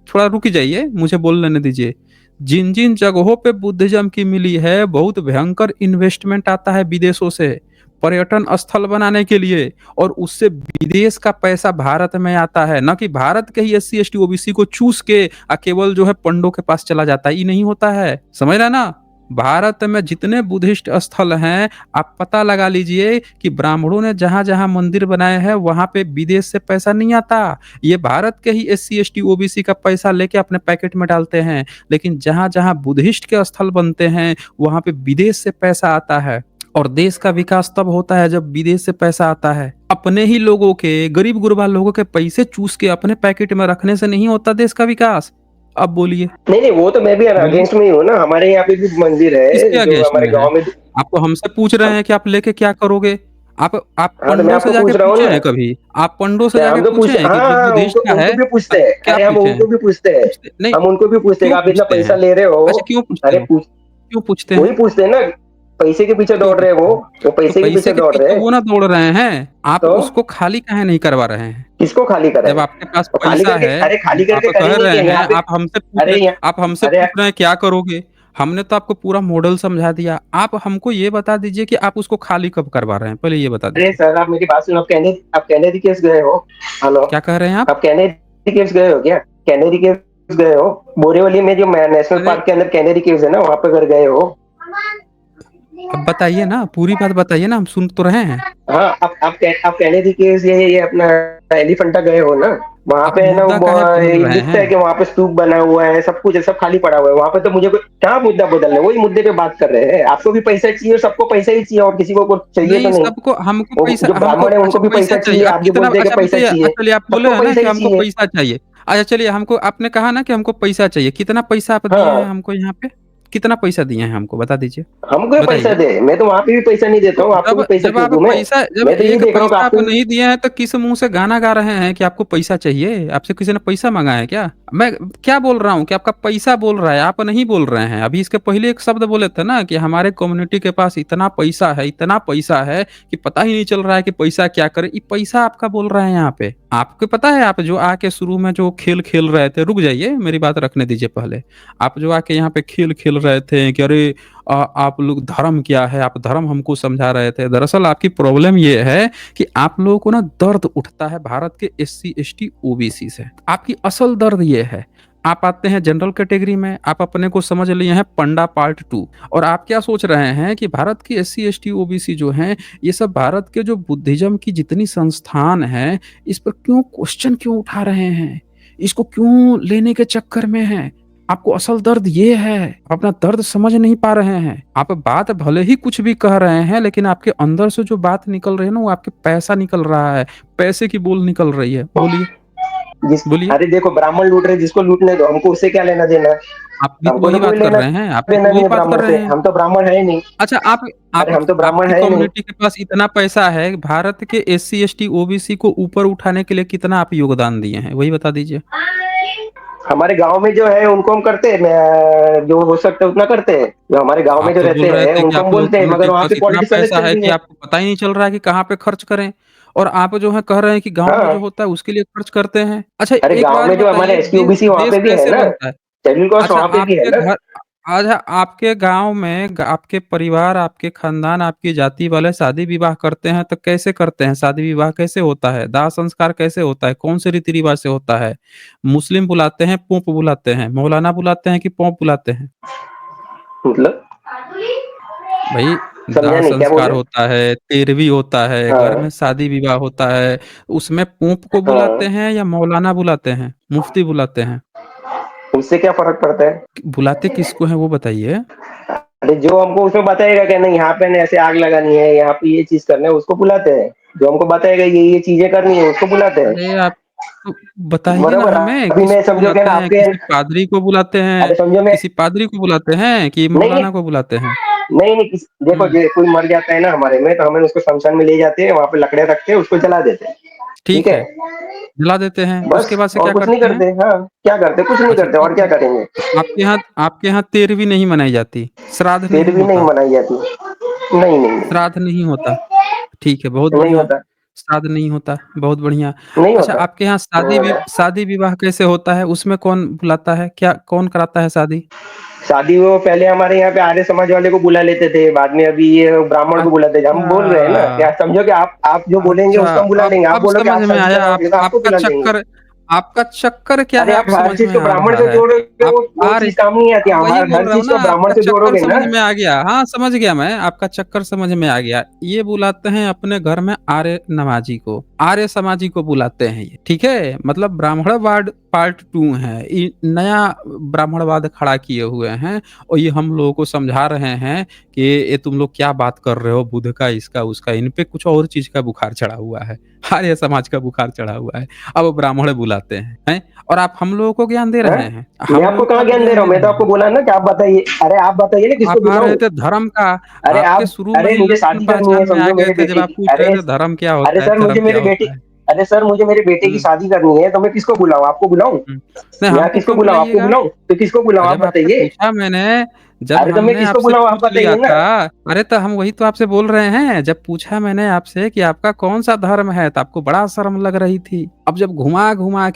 थोड़ा रुक जाइए, मुझे बोल लेने दीजिए। जिन जिन जगहों पे बुद्धिज्म की मिली है, बहुत भयंकर इन्वेस्टमेंट आता है विदेशों से पर्यटन स्थल बनाने के लिए। और उससे विदेश का पैसा भारत में आता है, ना कि भारत के ही एससी एसटी ओबीसी को चूस के केवल जो है पंडों के पास चला जाता है। ये नहीं होता है, समझ रहे ना। भारत में जितने बुद्धिस्ट स्थल हैं, आप पता लगा लीजिए कि ब्राह्मणों ने जहां जहां मंदिर बनाए हैं वहां पे विदेश से पैसा नहीं आता। ये भारत के ही एससी एसटी ओबीसी का पैसा लेके अपने पैकेट में डालते हैं। लेकिन जहां जहां बुद्धिस्ट के स्थल बनते हैं वहां पे विदेश से पैसा आता है। और देश का विकास तब होता है जब विदेश से पैसा आता है। अपने ही लोगों के, गरीब गुरबा लोगों के पैसे चूस के अपने पैकेट में रखने से नहीं होता देश का विकास। अब बोलिए? नहीं नहीं, वो तो मैं भी बोलिए? अगेंस्ट में ही हूँ ना। हमारे यहाँ पे भी मंदिर किसके है जो अगेंस्ट हमारे में है? गाँव में। आप तो हमसे पूछ रहे हैं कि आप लेके क्या करोगे? आप हाँ, तो मैं पंडों से आपको जाके पूछ रहा हूँ पूछे ना। हैं कभी? आप पंडों से क्या जाके हम तो पूछे पूछ, हैं हाँ कि हाँ, बुद्धिस्ट उनको का है? उनको भी पूछते हैं, क्या अरे हम पूछे हैं? उनको भी पूछते हैं। पूछते नहीं, हम उनको भी पूछते हैं क्यों कि आप इतना पूछते पैसा हैं? ले रहे हो। अच्छा क्यों पूछते अरे हैं? पूछ, क्यों पूछते वही हैं? पूछते हैं ना, पैसे के पीछे क्यों दौड़ रहे हैं पूछते हैं? वो तो पैसे के पैसे पीछे के दौड़ रहे पीछे हैं। वो ना दौड़ रहे हैं, आप तो उसको खाली काहे नहीं करवा रहे हैं? किसको खाली जब कराए? आपके पास तो खाली पैसा करके, है, अरे खाली आप करके कर ही कह नहीं रहे दिया यहाँ हैं, पे। अरे यहाँ, आप हमसे अरे पूछ रहे हैं क्या करोगे? हमने तो आपको पूरा मॉडल समझा दिया। आप हमको ये बता दीजिए कि आप उसको खाली कब करवा रहे हैं? पहले ये बता अरे दीजिए। सर, आप मेरी बात सुनो। आप कैनेडी केव्स गए हो? हेलो, क्या कह रहे हैं आप? आप कैनेडी केव्स गए हो क्या? कैनेडी केव्स गए हो? बोरीवली में जो नेशनल अरे पार्क के अंदर कैनेडी केव्स है ना, वहां पे अगर गए हो? अब बताइए ना, पूरी बात बताइए ना, हम सुन तो रहे हैं। हाँ, आप कैनेडी केव्स, ये अपना एलिफेंटा गए हो ना? वहां आप पे है ना, मुद्दा काहे बदल ये रहे लिखता हैं? है कि वहां पे स्तूप बना हुआ है, सब कुछ है, सब खाली पड़ा हुआ है वहां पे। तो मुझे क्या मुद्दा बदलना है? वही मुद्दे पे बात कर रहे हैं। आपको भी पैसा चाहिए और सबको पैसा ही चाहिए, और किसी को कुछ चाहिए तो नहीं, नहीं। सबको हमको वो पैसा जो हमको ब्राह्मण है अच्छा उनको भी पैसा पैसा चाहिए। चाहिए, आप आप जो कितना बोलते हैं कि अच्छा पैसा बताइए, चाहिए। चलिए आप बोले सबको हैं ना पैसा कि ही हमको चाहिए। पैसा चाहिए। अच्छा चलिए हमको आपने कहा ना कि हमको पैसा चाहिए। कितना पैसा आप दिए हैं हाँ, हमको यहाँ पे? कितना पैसा दिए हैं हमको बता दीजिए? हमको ये पैसा बताइए। दे, मैं तो वहां पे भी पैसा नहीं देता तो हूँ, आपको जब भी पैसा जब क्यों आप दूं मैं? पैसा जब मैं तो यही एक देख रहा हूँ कि पैसा आप आपको भी। नहीं दिए हैं तो किस मुँह से गाना गा रहे हैं कि आपको पैसा चाहिए? आपसे किसी ने पैसा माँगा है क्या? मैं क्या बोल रहा हूँ कि आपका पैसा बोल रहा है, आप नहीं बोल रहे हैं। अभी इसके पहले एक शब्द बोले थे ना कि हमारे कम्युनिटी के पास इतना पैसा है कि पता ही नहीं चल रहा है कि पैसा क्या करे। ये पैसा आपका बोल रहा है यहाँ पे। आपको पता है आप जो आके शुरू में जो खेल खेल रहे थे, रुक जाइए मेरी बात रखने दीजिए पहले। आप जो आके यहाँ पे खेल खेल रहे थे कि अरे आप लोग धर्म क्या है? आप धर्म हमको समझा रहे थे। दरअसल आपकी प्रॉब्लम ये है कि आप लोगों को ना दर्द उठता है भारत के एससी, एसटी, ओबीसी से। आपकी असल दर्द ये है। आप आते हैं जनरल कैटेगरी में, आप अपने को समझ लिए हैं पंडा पार्ट 2 और आप क्या सोच रहे हैं कि भारत की एससी, एसटी, ओबीसी जो हैं, ये सब भारत के जो बुद्धिज़्म की जितनी संस्थान हैं, इस पर क्यों क्वेश्चन क्यों उठा रहे हैं? इसको क्यों लेने के चक्कर में हैं? आपको असल दर्द ये है, आप अपना दर्द समझ नहीं पा रहे हैं। आप बात भले ही कुछ भी कह रहे हैं, लेकिन आपके अंदर से जो बात निकल रही है ना, वो आपके पैसा निकल रहा है, पैसे की बोल निकल रही है। बोलिए, जिस बोलिए। अरे देखो, ब्राह्मण लूट रहे, जिसको लूटने दो, हमको उससे क्या लेना देना है? आप भी तो हमको वही तो कोई बात कर लेना रहे हैं, आप भी तो देना वही नहीं है बात कर ब्राह्मण रहे से, हैं। हम तो ब्राह्मण है ही नहीं। अच्छा, अरे हम तो ब्राह्मण आपकी है ही नहीं। कम्युनिटी के पास इतना पैसा है, भारत के एससी, एसटी, ओबीसी को ऊपर उठाने के लिए कितना आप योगदान दिए हैं? वही बता दीजिए। हमारे गांव में जो है उनको हम करते हैं, जो हो सकता है उतना करते हैं, जो हमारे गांव में आप जो तो बोल रहते रहे हैं थे कि उनको हम आप लोगों की बोलते हैं, कम्युनिटी मगर के वहाँ पास पे इतना पॉलिटिक्स अलग पैसा चल है रही कि है। आपको पता ही नहीं चल रहा है कि कहाँ पे खर्च करें, और आप जो है कह रहे हैं कि गाँव में जो हाँ, होता है उसके लिए खर्च करते हैं। अच्छा, अरे एक गांव बात में जो हमारे बताइए, एसटी देश ओबीसी वहाँ देश पे भी है कैसे ना, बनता है? शेड्यूल कास्ट अच्छा, वहाँ पे भी है ना। अच्छा, आपके गाँव में आपके परिवार, आपके खानदान, आपकी जाति वाले शादी विवाह करते हैं तो कैसे करते हैं? शादी विवाह कैसे होता है? दाह संस्कार कैसे होता है? कौन से रीति रिवाज से होता है? मुस्लिम बुलाते हैं, पोप बुलाते हैं, मौलाना बुलाते हैं कि पोप बुलाते हैं? मतलब भाई, समझा दाह नहीं क्या संस्कार बोले। होता है, तेरहवीं होता है, घर में हाँ, शादी विवाह होता है, उसमें पोप को बुलाते हाँ, हैं या मौलाना बुलाते हैं, मुफ्ती बुलाते हैं? उससे क्या फर्क पड़ता है? बुलाते किसको हैं वो बताइए? अरे जो हमको उसमें बताएगा कि नहीं यहाँ पे ना ऐसे आग लगानी है, यहाँ पे ये चीज करना है, उसको बुलाते हैं। जो हमको बताएगा ये चीजें करनी है, उसको बुलाते हैं। अरे आप तो बताइए ना बराबर। हमें, अभी मैं किसको समझो क्या बुलाते ना हैं? आपके, किसी पादरी को बुलाते हैं, अरे समझो मैं, किसी पादरी को बुलाते हैं कि नहीं नहीं मौलाना को बुलाते हैं? नहीं नहीं देखो, हुँ, कोई मर जाता है ना हमारे में, तो हमें उसको शमशान में ले जाते हैं, वहां पे लकड़ियां रखते हैं, उसको जला देते हैं। ठीक ठीक है, है, जला देते हैं, बस उसके बाद से और क्या कुछ नहीं करते हैं? करते। हाँ, क्या करते, कुछ नहीं अच्छा, करते, ठीक और क्या है। करेंगे? तो आपके यहाँ 13वीं नहीं मनाई जाती, श्राद्ध फिर नहीं भी नहीं होता? मनाई जाती। नहीं नहीं नहीं, श्राद्ध नहीं होता, ठीक है, बहुत नहीं बढ़िया। होता, श्राद्ध नहीं होता, बहुत बढ़िया। नहीं अच्छा, होता, आपके यहाँ नहीं होता। शादी विवाह कैसे होता है? उसमें कौन बुलाता है? क्या कौन कराता है शादी? शादी वो पहले हमारे यहाँ पे आर्य समाज वाले को बुला लेते थे, बाद में अभी ये ब्राह्मण को बुलाते थे। हम बोल रहे हैं ना, क्या अच्छा, समझो कि आप जो बोलेंगे अच्छा, उसको हम बुला लेंगे। आप अब बोलो कि समझ आप में शादी आया करवाओगे तो आपको बुला लेंगे। आपका चक्कर क्या अरे है, आप अब हर समझ चीज में को आ ब्राह्मण रहा से है। जोड़ोगे, आप वो आ रहे चीज काम नहीं आती। वही हर बोल हर रहा हूँ चीज ना, को ब्राह्मण आपका से चक्कर जोड़ोगे समझ ना। में आ गया। हाँ, समझ गया मैं, आपका चक्कर समझ में आ गया। ये बुलाते हैं अपने घर में आर्य नमाजी को, आर्य समाजी को बुलाते हैं ये, ठीक है? मतलब ब्राह्मणवाद पार्ट 2 है। ये नया ब्राह्मणवाद खड़ा किए हुए हैं, और ये हम लोगों को समझा रहे हैं कि ये तुम लोग क्या बात कर रहे हो, बुध का, इसका, उसका, इन पे कुछ और चीज़ का बुखार चढ़ा हुआ है, आर्य समाज का बुखार चढ़ा हुआ है। अब ब्राह्मण बुलाते हैं? और आप हम लोगों को ज्ञान दे हैं? रहे हैं, मैं हम आपको लोगों को कहाँ आप ज्ञान दे ज्ञान रहा हूँ? दे मैं तो रहे आपको हैं। बोला ना कि आप बताइए। अरे आप बताइए ना किसको आप आ रहे बुलाऊं? थे धर्म का, अरे आपके आप, शुरू में अरे ही मुझे लक्षण शादी करनी है, पहचान में आ समझो गए मेरे थे जब बेटे आप की। पूछ अरे रहे थे धर्म क्या अरे होता है, सर मुझे धर्म क्या मेरे होता बेटे, है? अरे सर मुझे मेरे बेटे की हुँ, शादी करनी है, तो मैं किसको बुलाऊं? आपको बुलाऊं? हुँ। नहीं, यहाँ हमको किसको क्यों बुलाऊं? आपको बुलाइएगा? बुलाऊं? तो किसको बुलाऊं? आप जब आपसे बताइए। पूछा मैंने, जब अरे तो मैं हमने किसको आपसे बुलाऊं? आप पूछ लिया बताइए ना। था, अरे तो हम वही तो आपसे बोल रहे हैं, जब पूछा मैंने आपसे कि आपका कौन-सा धर्म है, तो आपको बड़ा शर्म लग रही थी। अब जब घुमा-घुमा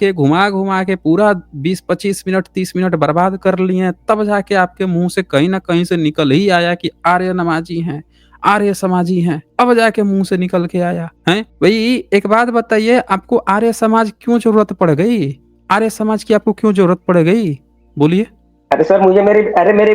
के पूरा 20-25 मिनट, 30 मिनट बर्बाद कर लिए, तब जाके आपके मुँह से कहीं न कहीं से निकल ही आया कि आर्य नमाज़ी हैं, आर्य समाजी हैं, अब जाके मुँह से निकल के आया, हैं? भई एक बात बताइए, आपको आर्य समाज क्यों ज़रूरत पड़ गई? आर्य समाज की आपको क्यों ज़रूरत पड़ गई? बोलिए? अरे सर मुझे मेरे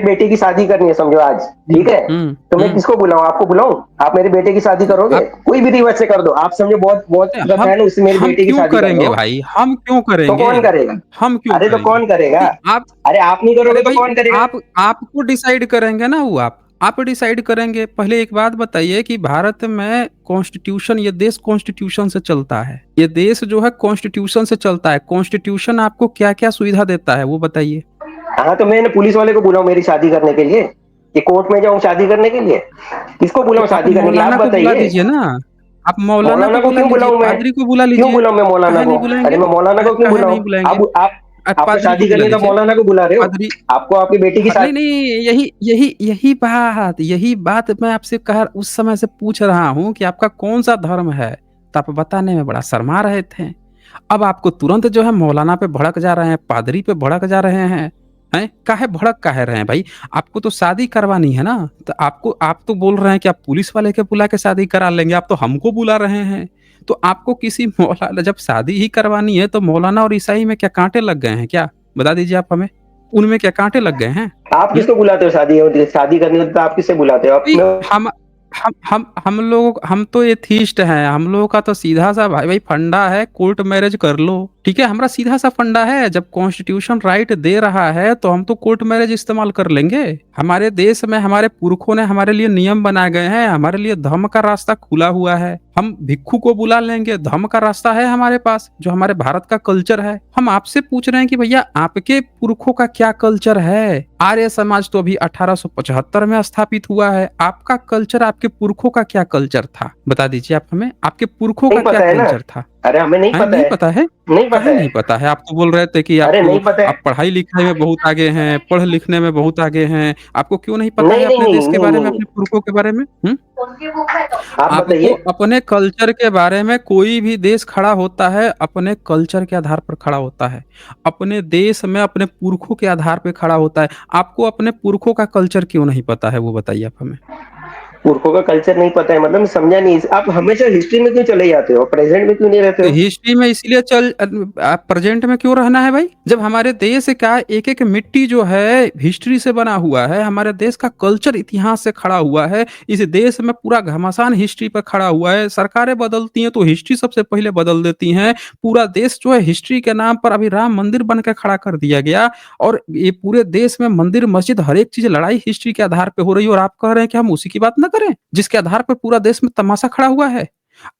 बेटे की शादी करनी है, समझो आज। हुँ, ठीक है, हुँ, तो मैं हुँ। किसको बुलाऊं? आपको बुलाऊं? आप मेरे बेटे की शादी करोगे? आप कोई भी रिवाज से कर दो। आप समझो बहुत बहुत प्रथा हम है ना, उससे मेरे हम बेटे की क्यों शादी कर करेंगे दो। भाई? हम क्यों तो करेंगे? कौन करेगा? हम क्यों अरे तो करेंगे? कौन करेगा? नहीं, आप अरे आप नहीं करोगे अरे तो भाई, कौन करेगा? आपको डिसाइड करेंगे ना वो आप। आप डिसाइड करेंगे। पहले एक बात बताइए कि भारत में कॉन्स्टिट्यूशन, ये देश कॉन्स्टिट्यूशन से चलता है। ये देश जो है कॉन्स्टिट्यूशन से चलता है। कॉन्स्टिट्यूशन आपको क्या-क्या सुविधा देता है वो बताइए? हाँ, तो मैं ना पुलिस वाले को बुलाऊं मेरी शादी करने के लिए, कि कोर्ट में जाऊं शादी करने के लिए? किसको तो बुलाऊं आप शादी करने के लिए? आप मौलाना को बुला बताइए। दीजिए ना। आप मौलाना मौलाना को को बुला क्यों लीजिए, बुलाऊं मैं? पादरी को बुला क्यों लीजिए। बुलाऊं मैं मौलाना काहे को? नहीं बुलाएँगे? अरे मैं मौलाना को क्यों काहे नहीं बुलाऊं? बुलाएँगे? आप तो पादरी को शादी बुला करनी है तो लीजिए। मौलाना को बुला रहे हो। पादरी आपको आपकी बेटी की हाँ, नहीं, शादी, नहीं, यही बात मैं आपसे कह उस समय से पूछ रहा हूँ कि आपका कौन-सा धर्म है? तो आप बताने में बड़ा शर्मा रहे थे। अब आपको तुरंत जो है मौलाना पे भड़क जा रहे हैं, पादरी पे भड़क जा रहे हैं। हैं? काहे रहे हैं भाई? आपको तो शादी करवानी है ना, तो आप तो बोल रहे हैं कि आप पुलिस वाले के बुला के शादी करा लेंगे, आप तो हमको बुला रहे हैं। तो आपको किसी मौलाना, जब शादी ही करवानी है तो मौलाना और ईसाई में क्या कांटे लग गए हैं क्या? बता दीजिए आप हमें। उनमें क्या कांटे लग गए हैं? आप हुँ? किसको बुलाते हो? शादी होती है, शादी करनी होती है तो आप किससे बुलाते हो? भई हम हम तो एथीस्ट हैं। हम लोगों का तो सीधा सा भाई भाई फंडा है, कोर्ट मैरिज कर लो। ठीक है, हमारा सीधा सा फंडा है, जब कॉन्स्टिट्यूशन राइट दे रहा है तो हम तो कोर्ट मैरिज इस्तेमाल कर लेंगे। हमारे देश में हमारे पुरखों ने हमारे लिए नियम बनाए गए हैं, हमारे लिए धर्म का रास्ता खुला हुआ है। हम भिक्षु को बुला लेंगे, धर्म का रास्ता है हमारे पास, जो हमारे भारत का कल्चर है। हम आपसे पूछ रहे हैं कि भैया आपके पुरखों का क्या कल्चर है। आर्य समाज तो अभी 1875 में स्थापित हुआ है। आपका कल्चर, आपके पुरखों का क्या कल्चर था, बता दीजिए आप हमें। आपके पुरखों का नहीं क्या पता है ना। कल्चर था? अरे हमें नहीं पता नहीं है। पता है? नहीं पता काहे है। नहीं पता है? आप तो बोल रहे थे कि अरे आपको, नहीं पता है। आप पढ़ाई लिखाई में बहुत आगे हैं, पढ़ लिखने में बहुत आगे हैं। आपको क्यों नहीं पता नहीं है नहीं अपने नहीं देश के नहीं बारे में, नहीं। अपने पुरखों के बारे में? आप आपको बताइए। अपने कल्चर के बारे में, कोई भी देश खड़ा होता है अपने कल्चर के आधार पर खड़ा होता है। अपने देश में अपने पुरखों के आधार पे खड़ा होता है। आपको अपने पुरखों का कल्चर क्यों नहीं पता है, वो बताइए आप हमें। पुरखों का कल्चर नहीं पता है मतलब मैं समझा नहीं। आप हमेशा हिस्ट्री में क्यों चले जाते हो, प्रेजेंट में क्यों नहीं रहते तो हो? हिस्ट्री में इसलिए प्रेजेंट में क्यों रहना है भाई, जब हमारे देश का एक एक मिट्टी जो है हिस्ट्री से बना हुआ है। हमारे देश का कल्चर इतिहास से खड़ा हुआ है। इस देश में पूरा घमासान हिस्ट्री पर खड़ा हुआ है। सरकारें बदलती हैं तो हिस्ट्री सबसे पहले बदल देती हैं। पूरा देश जो है हिस्ट्री के नाम पर अभी राम मंदिर बन के खड़ा कर दिया गया, और ये पूरे देश में मंदिर मस्जिद हर एक चीज लड़ाई हिस्ट्री के आधार पर हो रही है। और आप कह रहे हैं कि हम उसी की बात ना करें जिसके आधार पर पूरा देश में तमाशा खड़ा हुआ है।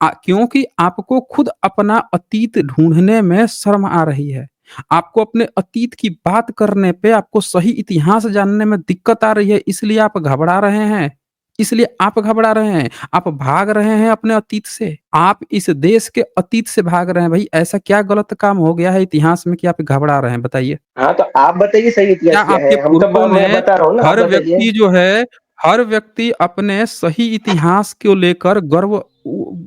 क्योंकि आपको खुद अपना अतीत ढूँढने में शर्म आ रही है। आपको अपने अतीत की बात करने पे, आपको सही इतिहास जानने में दिक्कत आ रही है, इसलिए आप घबरा रहे हैं। इसलिए आप घबरा रहे हैं। आप भाग रहे हैं अपने अतीत से। आप इस देश के अतीत से भाग रहे हैं। भई ऐसा क्या गलत काम हो गया है इतिहास में कि आप घबरा रहे हैं, बताइए? हाँ तो आप बताइए सही क्या इतिहास क्या आपके है। हम तो पुरखों ने, मैं बता रहा हूँ ना, आप हर बताइए। व्यक्ति जो है, हर व्यक्ति अपने सही इतिहास को लेकर गर्व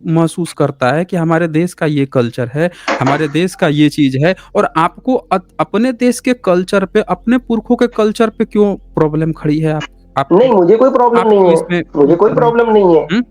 महसूस करता है कि हमारे देश का ये कल्चर है, हमारे देश का ये चीज़ है। और आपको अपने देश के कल्चर पे, अपने पुरखों के कल्चर पे क्यों प्रॉब्लम खड़ी है नहीं आपको? मुझे कोई प्रॉब्लम आप नहीं क्यों है। इसमें मुझे कोई कर रहे हैं? प्रॉब्लम नहीं है। हुँ?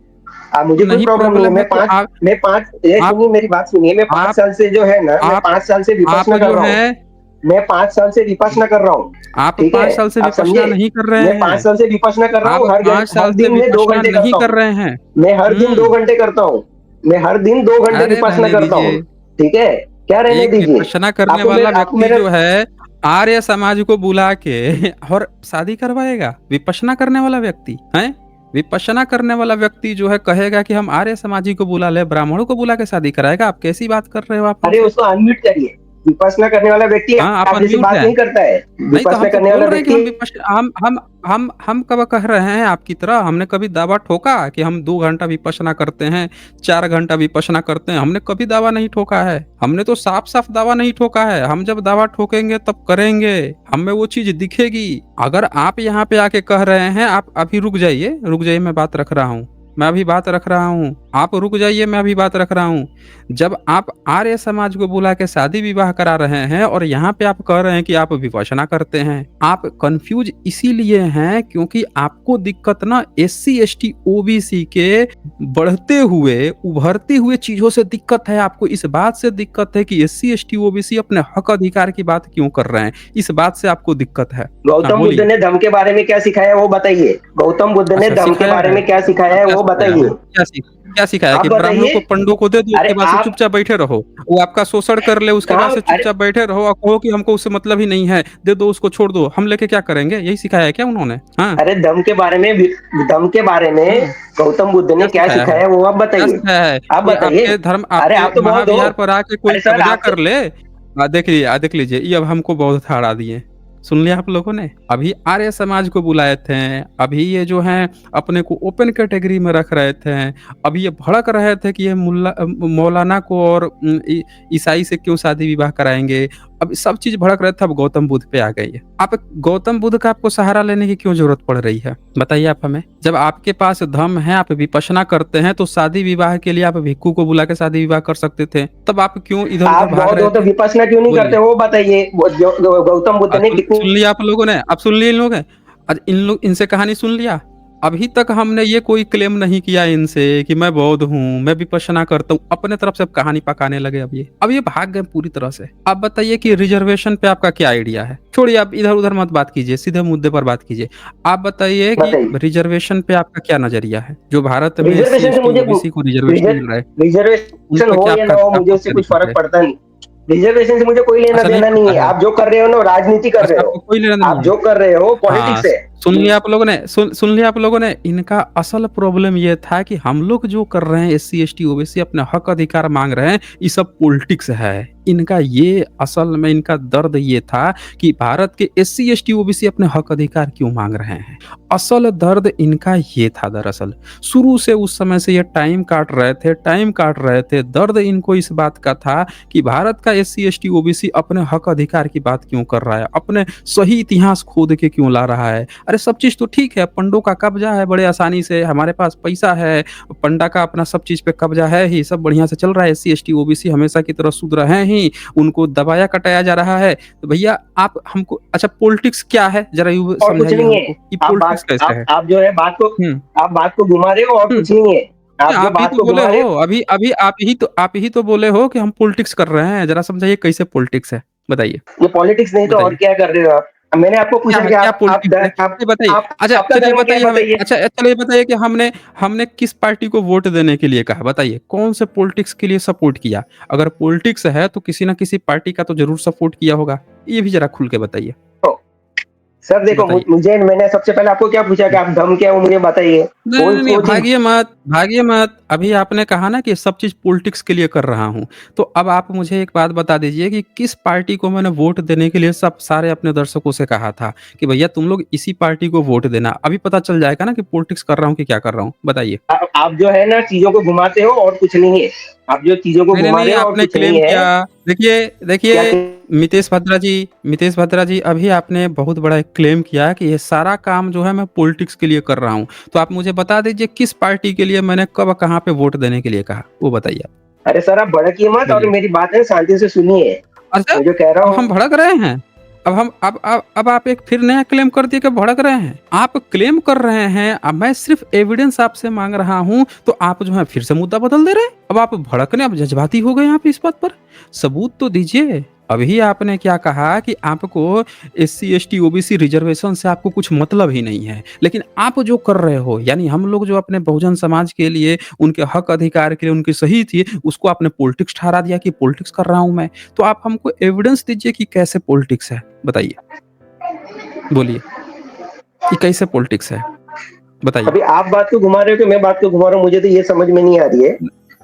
मुझे कोई नहीं प्रॉब्लम नहीं है। प्रॉब्लम है तो आप मैं पाँच, ये आप सुनिए मेरी बात सुनिए। मैं 5 आप साल से जो है ना, मैं आप 5 साल से आप विपश्यना कर जो रहा हूँ। है, मैं 5 साल से विपश्यना कर रहा हूँ। आप ठीक 5 है? साल से आप विपश्यना समझे? नहीं कर रहे मैं 5 हैं। साल से विपश्यना कर रहा आप हूँ। 5 हर साल से दिन में 2 विपश्यना घंटे नहीं करता कर हूँ। रहे हैं। मैं हर दिन 2 हुँ, घंटे करता हूँ। मैं हर दिन 2 घंटे अरे विपश्यना रहने करता हूँ। दीजिए। ठीक है? क्या रहने एक दीजिए? विपश्यना करने वाला आपको व्यक्ति मेरा जो है, आर्य समाज को बुला के और शादी करवाएगा? विपश्यना करने वाला व्यक्ति, हैं? विपश्यना करने वाला व्यक्ति जो है कहेगा कि हम आर्य समाजी को बुला ले, ब्राह्मणों को बुला के शादी कराएगा? आप कैसी बात कर रहे हो आप अरे हमसे? उसको अनम्यूट करिए। विपश्यना करने वाला व्यक्ति हाँ, आप आप जैसी अनम्यूट बात हैं। नहीं करता है। नहीं तो विपश्यना हम तो करने वाला बोल रहे हैं कि व्यक्ति हम विपक्ष, हम कब कह रहे हैं आपकी तरह? हमने कभी दावा ठोका कि हम 2 घंटा विपश्यना करते हैं, 4 घंटा विपश्यना करते हैं? हमने कभी दावा नहीं ठोका है। हमने तो साफ-साफ दावा नहीं ठोका है। हम जब दावा ठोकेंगे तब करेंगे, हमें वो चीज़ दिखेगी। अगर आप यहाँ पे आके कह रहे हैं, आप अभी रुक जाइए, मैं बात रख रहा हूँ। मैं अभी बात रख रहा हूँ। आप रुक जाइए, मैं अभी बात रख रहा हूँ। जब आप आर्य समाज को बुला के शादी विवाह करा रहे हैं और यहाँ पे आप कह रहे हैं कि आप विपश्यना करते हैं, आप कंफ्यूज इसीलिए हैं क्योंकि आपको दिक्कत ना एससी एसटी ओबीसी के बढ़ते हुए, उभरते हुए चीजों से दिक्कत है। आपको इस बात से दिक्कत है कि एससी एसटी ओबीसी अपने हक अधिकार की बात क्यों कर रहे हैं, इस बात से आपको दिक्कत है। हाँ, गौतम बुद्ध बोलिए। ने धम्म के बारे में क्या सिखाया वो बताइए। गौतम बुद्ध ने अच्छा, धम्म के सिखाया बारे है? में क्या सिखाया है क्या वो सिखाया? बताइए। क्या सिखाया आप कि ब्राह्मणों बताइए। को, पंडों को दे दो, अरे उसके बाद से आप चुपचाप बैठे रहो। वो आपका शोषण कर ले, उसके बाद कहाँ, से अरे चुपचाप बैठे रहो और कहो कि हमको उससे मतलब ही नहीं है, दे दो उसको, छोड़ दो, हम लेके क्या करेंगे? यही सिखाया है क्या उन्होंने? हाँ। अरे धम्म के बारे में हुँ, गौतम बुद्ध क्या ने क्या सिखाया है? सिखाया वो आप क्या बताइए। सिखाया है आप कि बताइए। आपके धर्म, अरे आपके आप तो बौद्ध हो। महाविहार पर आके कोई अरे सर कब्ज़ा आप तो, कर ले। देख लीजिए, ये अब हमको बौद्ध ठाड़ा दिए। सुन लिया आप लोगों ने? अभी आर्य समाज को बुलाए थे, अभी ये जो हैं अपने को ओपन कैटेगरी में रख रहे थे, अभी ये भड़क रहे थे कि ये मौलाना को और ईसाई से क्यों शादी विवाह कराएँगे। अब सब चीज़ भड़क रहे थे, अब गौतम बुद्ध पे आ गई है। आप गौतम बुद्ध का आपको सहारा लेने की क्यों ज़रूरत पड़ रही है? बताइए आप हमें। जब आपके पास धम्म है, आप विपश्यना करते हैं, तो शादी विवाह के लिए आप भिक्षु को बुला के शादी विवाह कर सकते थे। तब आप क्यों इधर-उधर आप भाग बौद्ध रहे हो तो थे? विपश्यना क्यों नहीं करते बोलिए। वो बताइए। गौतम बुद्ध ने सुन कितनी, सुन लिया आप लोगों ने? अब सुन लिए इन लोग हैं? आज इन लोग, इनसे कहानी सुन लिया? अभी तक हमने ये कोई क्लेम नहीं किया इनसे कि मैं बौद्ध हूँ, मैं विपश्यना करता हूँ। अपने तरफ से अब कहानी पकाने लगे अब ये भाग गए पूरी तरह से। आप बताइए कि रिजर्वेशन पे आपका क्या आइडिया है? छोड़िए, आप इधर-उधर मत बात कीजिए, सीधे मुद्दे पर बात कीजिए। आप बताइए कि बताइए। रिजर्वेशन पे आपका क्या नज़रिया है? जो भारत में एससी, रिजर्वेशन से एसटी, मुझे ओबीसी को रिजर्वेशन मिल रहा है, उन रिजर्वेशन पे हो क्या या ना हो, मुझे उससे आपका कुछ दिक्कत फर्क है? पड़ता नहीं। रिजर्वेशन से मुझे कोई लेना अच्छा नहीं देना नहीं पड़ता है। है। आप जो कर रहे हो ना, राजनीति कर रहे अच्छा, हो। आपको कोई लेना-देना आप नहीं है। जो कर रहे हो हाँ, पॉलिटिक्स है। सुन लिया आप लोगों ने, इनका असल प्रॉब्लम ये था कि हम लोग जो कर रहे हैं एससी, एसटी, ओबीसी अपने हक अधिकार माँग रहे हैं, ये सब पॉलिटिक्स है। इनका ये असल में इनका दर्द ये था कि भारत के एससी, एसटी, ओबीसी अपने हक अधिकार क्यों माँग रहे हैं। असल दर्द इनका ये था दरअसल। शुरू से उस समय से ये टाइम काट रहे थे। दर्द इनको इस बात का था कि भारत का एससी, एसटी, ओबीसी अपने हक अधिकार की बात क्यों कर रहा है, अपने सही इतिहास खोद के क्यों ला रहा है। अरे सब चीज़ तो ठीक है, पंडों का कब्जा है बड़े आसानी से, हमारे पास पैसा है, पंडा का अपना सब चीज़ पे कब्जा है ही, सब बढ़िया से चल रहा है। एससी, एसटी, ओबीसी हमेशा की तरह शूद्र हैं ही, उनको दबाया-कटाया जा रहा है। तो भैया आप हमको अच्छा पॉलिटिक्स क्या है? ज़रा यूँ और कुछ समझाइए नहीं है। हमको, ये पॉलिटिक्स कैसे है? आप जो है हुँ, आप बात को घुमा रहे हो, और हुँ। कुछ नहीं है। नहीं, आप जो आप ही बात तो को बोले घुमा रहे हो, हो। अभी आप ही तो बोले हो कि हम पॉलिटिक्स कर रहे हैं। ज़रा समझाइए कैसे पॉलिटिक्स है? बताइए, ये पॉलिटिक्स नहीं तो और बताइए। क्या कर रहे हो आप? मैंने आपको क्या पूछा है, कि क्या पॉलिटिक्स है? ये बताइए। अच्छा आपका चलिए धर्म क्या है, बताइए हमें, बताइए। अच्छा चलिए बताइए कि हमने हमने किस पार्टी को वोट देने के लिए कहा? बताइए, कौन से पॉलिटिक्स के लिए सपोर्ट किया? अगर पॉलिटिक्स है तो किसी न किसी पार्टी का तो ज़रूर सपोर्ट किया होगा। ये भी ज़रा खुल के बताइए, तो सर देखो, बताइए। मुझे मैंने सबसे पहले आपको क्या पूछा कि आप धर्म क्या है वो मुझे बताइए। नहीं, वो नहीं, नहीं, वो चीज़। भागिए मत, भागिए मत। अभी आपने कहा ना कि सब चीज़ पॉलिटिक्स के लिए कर रहा हूँ। तो अब आप मुझे एक बात बता दीजिए कि किस पार्टी को मैंने वोट देने के लिए सब सारे अपने दर्शकों से कहा था कि भैया तुम लोग इसी पार्टी को वोट देना। अभी पता चल जाएगा ना कि पॉलिटिक्स कर रहा हूँ कि क्या कर रहा हूँ? बताइए। आप जो है ना चीज़ों को घुमाते हो, और कुछ नहीं है। आप जो चीज़ों को नहीं, नहीं, घुमा नहीं, रहे हो और आपने कुछ नहीं क्लेम है। किया। देखिए, क्या देखिए, कि मितेश भद्रा जी अभी आपने बहुत बड़ा एक क्लेम किया कि ये सारा काम जो है मैं पॉलिटिक्स के लिए कर रहा हूँ। तो आप मुझे बता दीजिए किस पार्टी के लिए मैंने कब कहाँ पे वोट देने के लिए कहा? वो बताइए आप, अरे सर, आप भड़किए मत और बोलिए। मेरी बात है शांति से सुनिए। अच्छा, मैं जो कह रहा अब हम हूँ। भड़क रहे हैं? अब आप एक फिर नया क्लेम कर दिए कि भड़क रहे हैं। आप क्लेम कर रहे हैं, अब मैं सिर्फ़ एविडेंस आपसे माँग रहा हूँ, तो आप जो है फिर से मुद्दा बदल दे रहे हैं। अब आप भड़कने, अब जज़्बाती हो गए हैं आप इस बात पर। सबूत तो दीजिए। अभी आपने क्या कहा कि आपको एससी, एसटी, ओबीसी रिज़र्वेशन से आपको कुछ मतलब ही नहीं है। लेकिन आप जो कर रहे हो, यानी हम लोग जो अपने बहुजन समाज के लिए, उनके हक अधिकार के लिए उनकी सही थी, उसको आपने पॉलिटिक्स ठहरा दिया कि पॉलिटिक्स कर रहा हूँ मैं। तो आप हमको एविडेंस दीजिए कि कैसे पॉलिटिक्स है? बताइए, बोलिए कि कैसे पॉलिटिक्स है? बताइए। अभी आप बात को घुमा रहे हो कि मैं बात को घुमा रहा हूँ, मुझे तो ये समझ में नहीं आ रही है।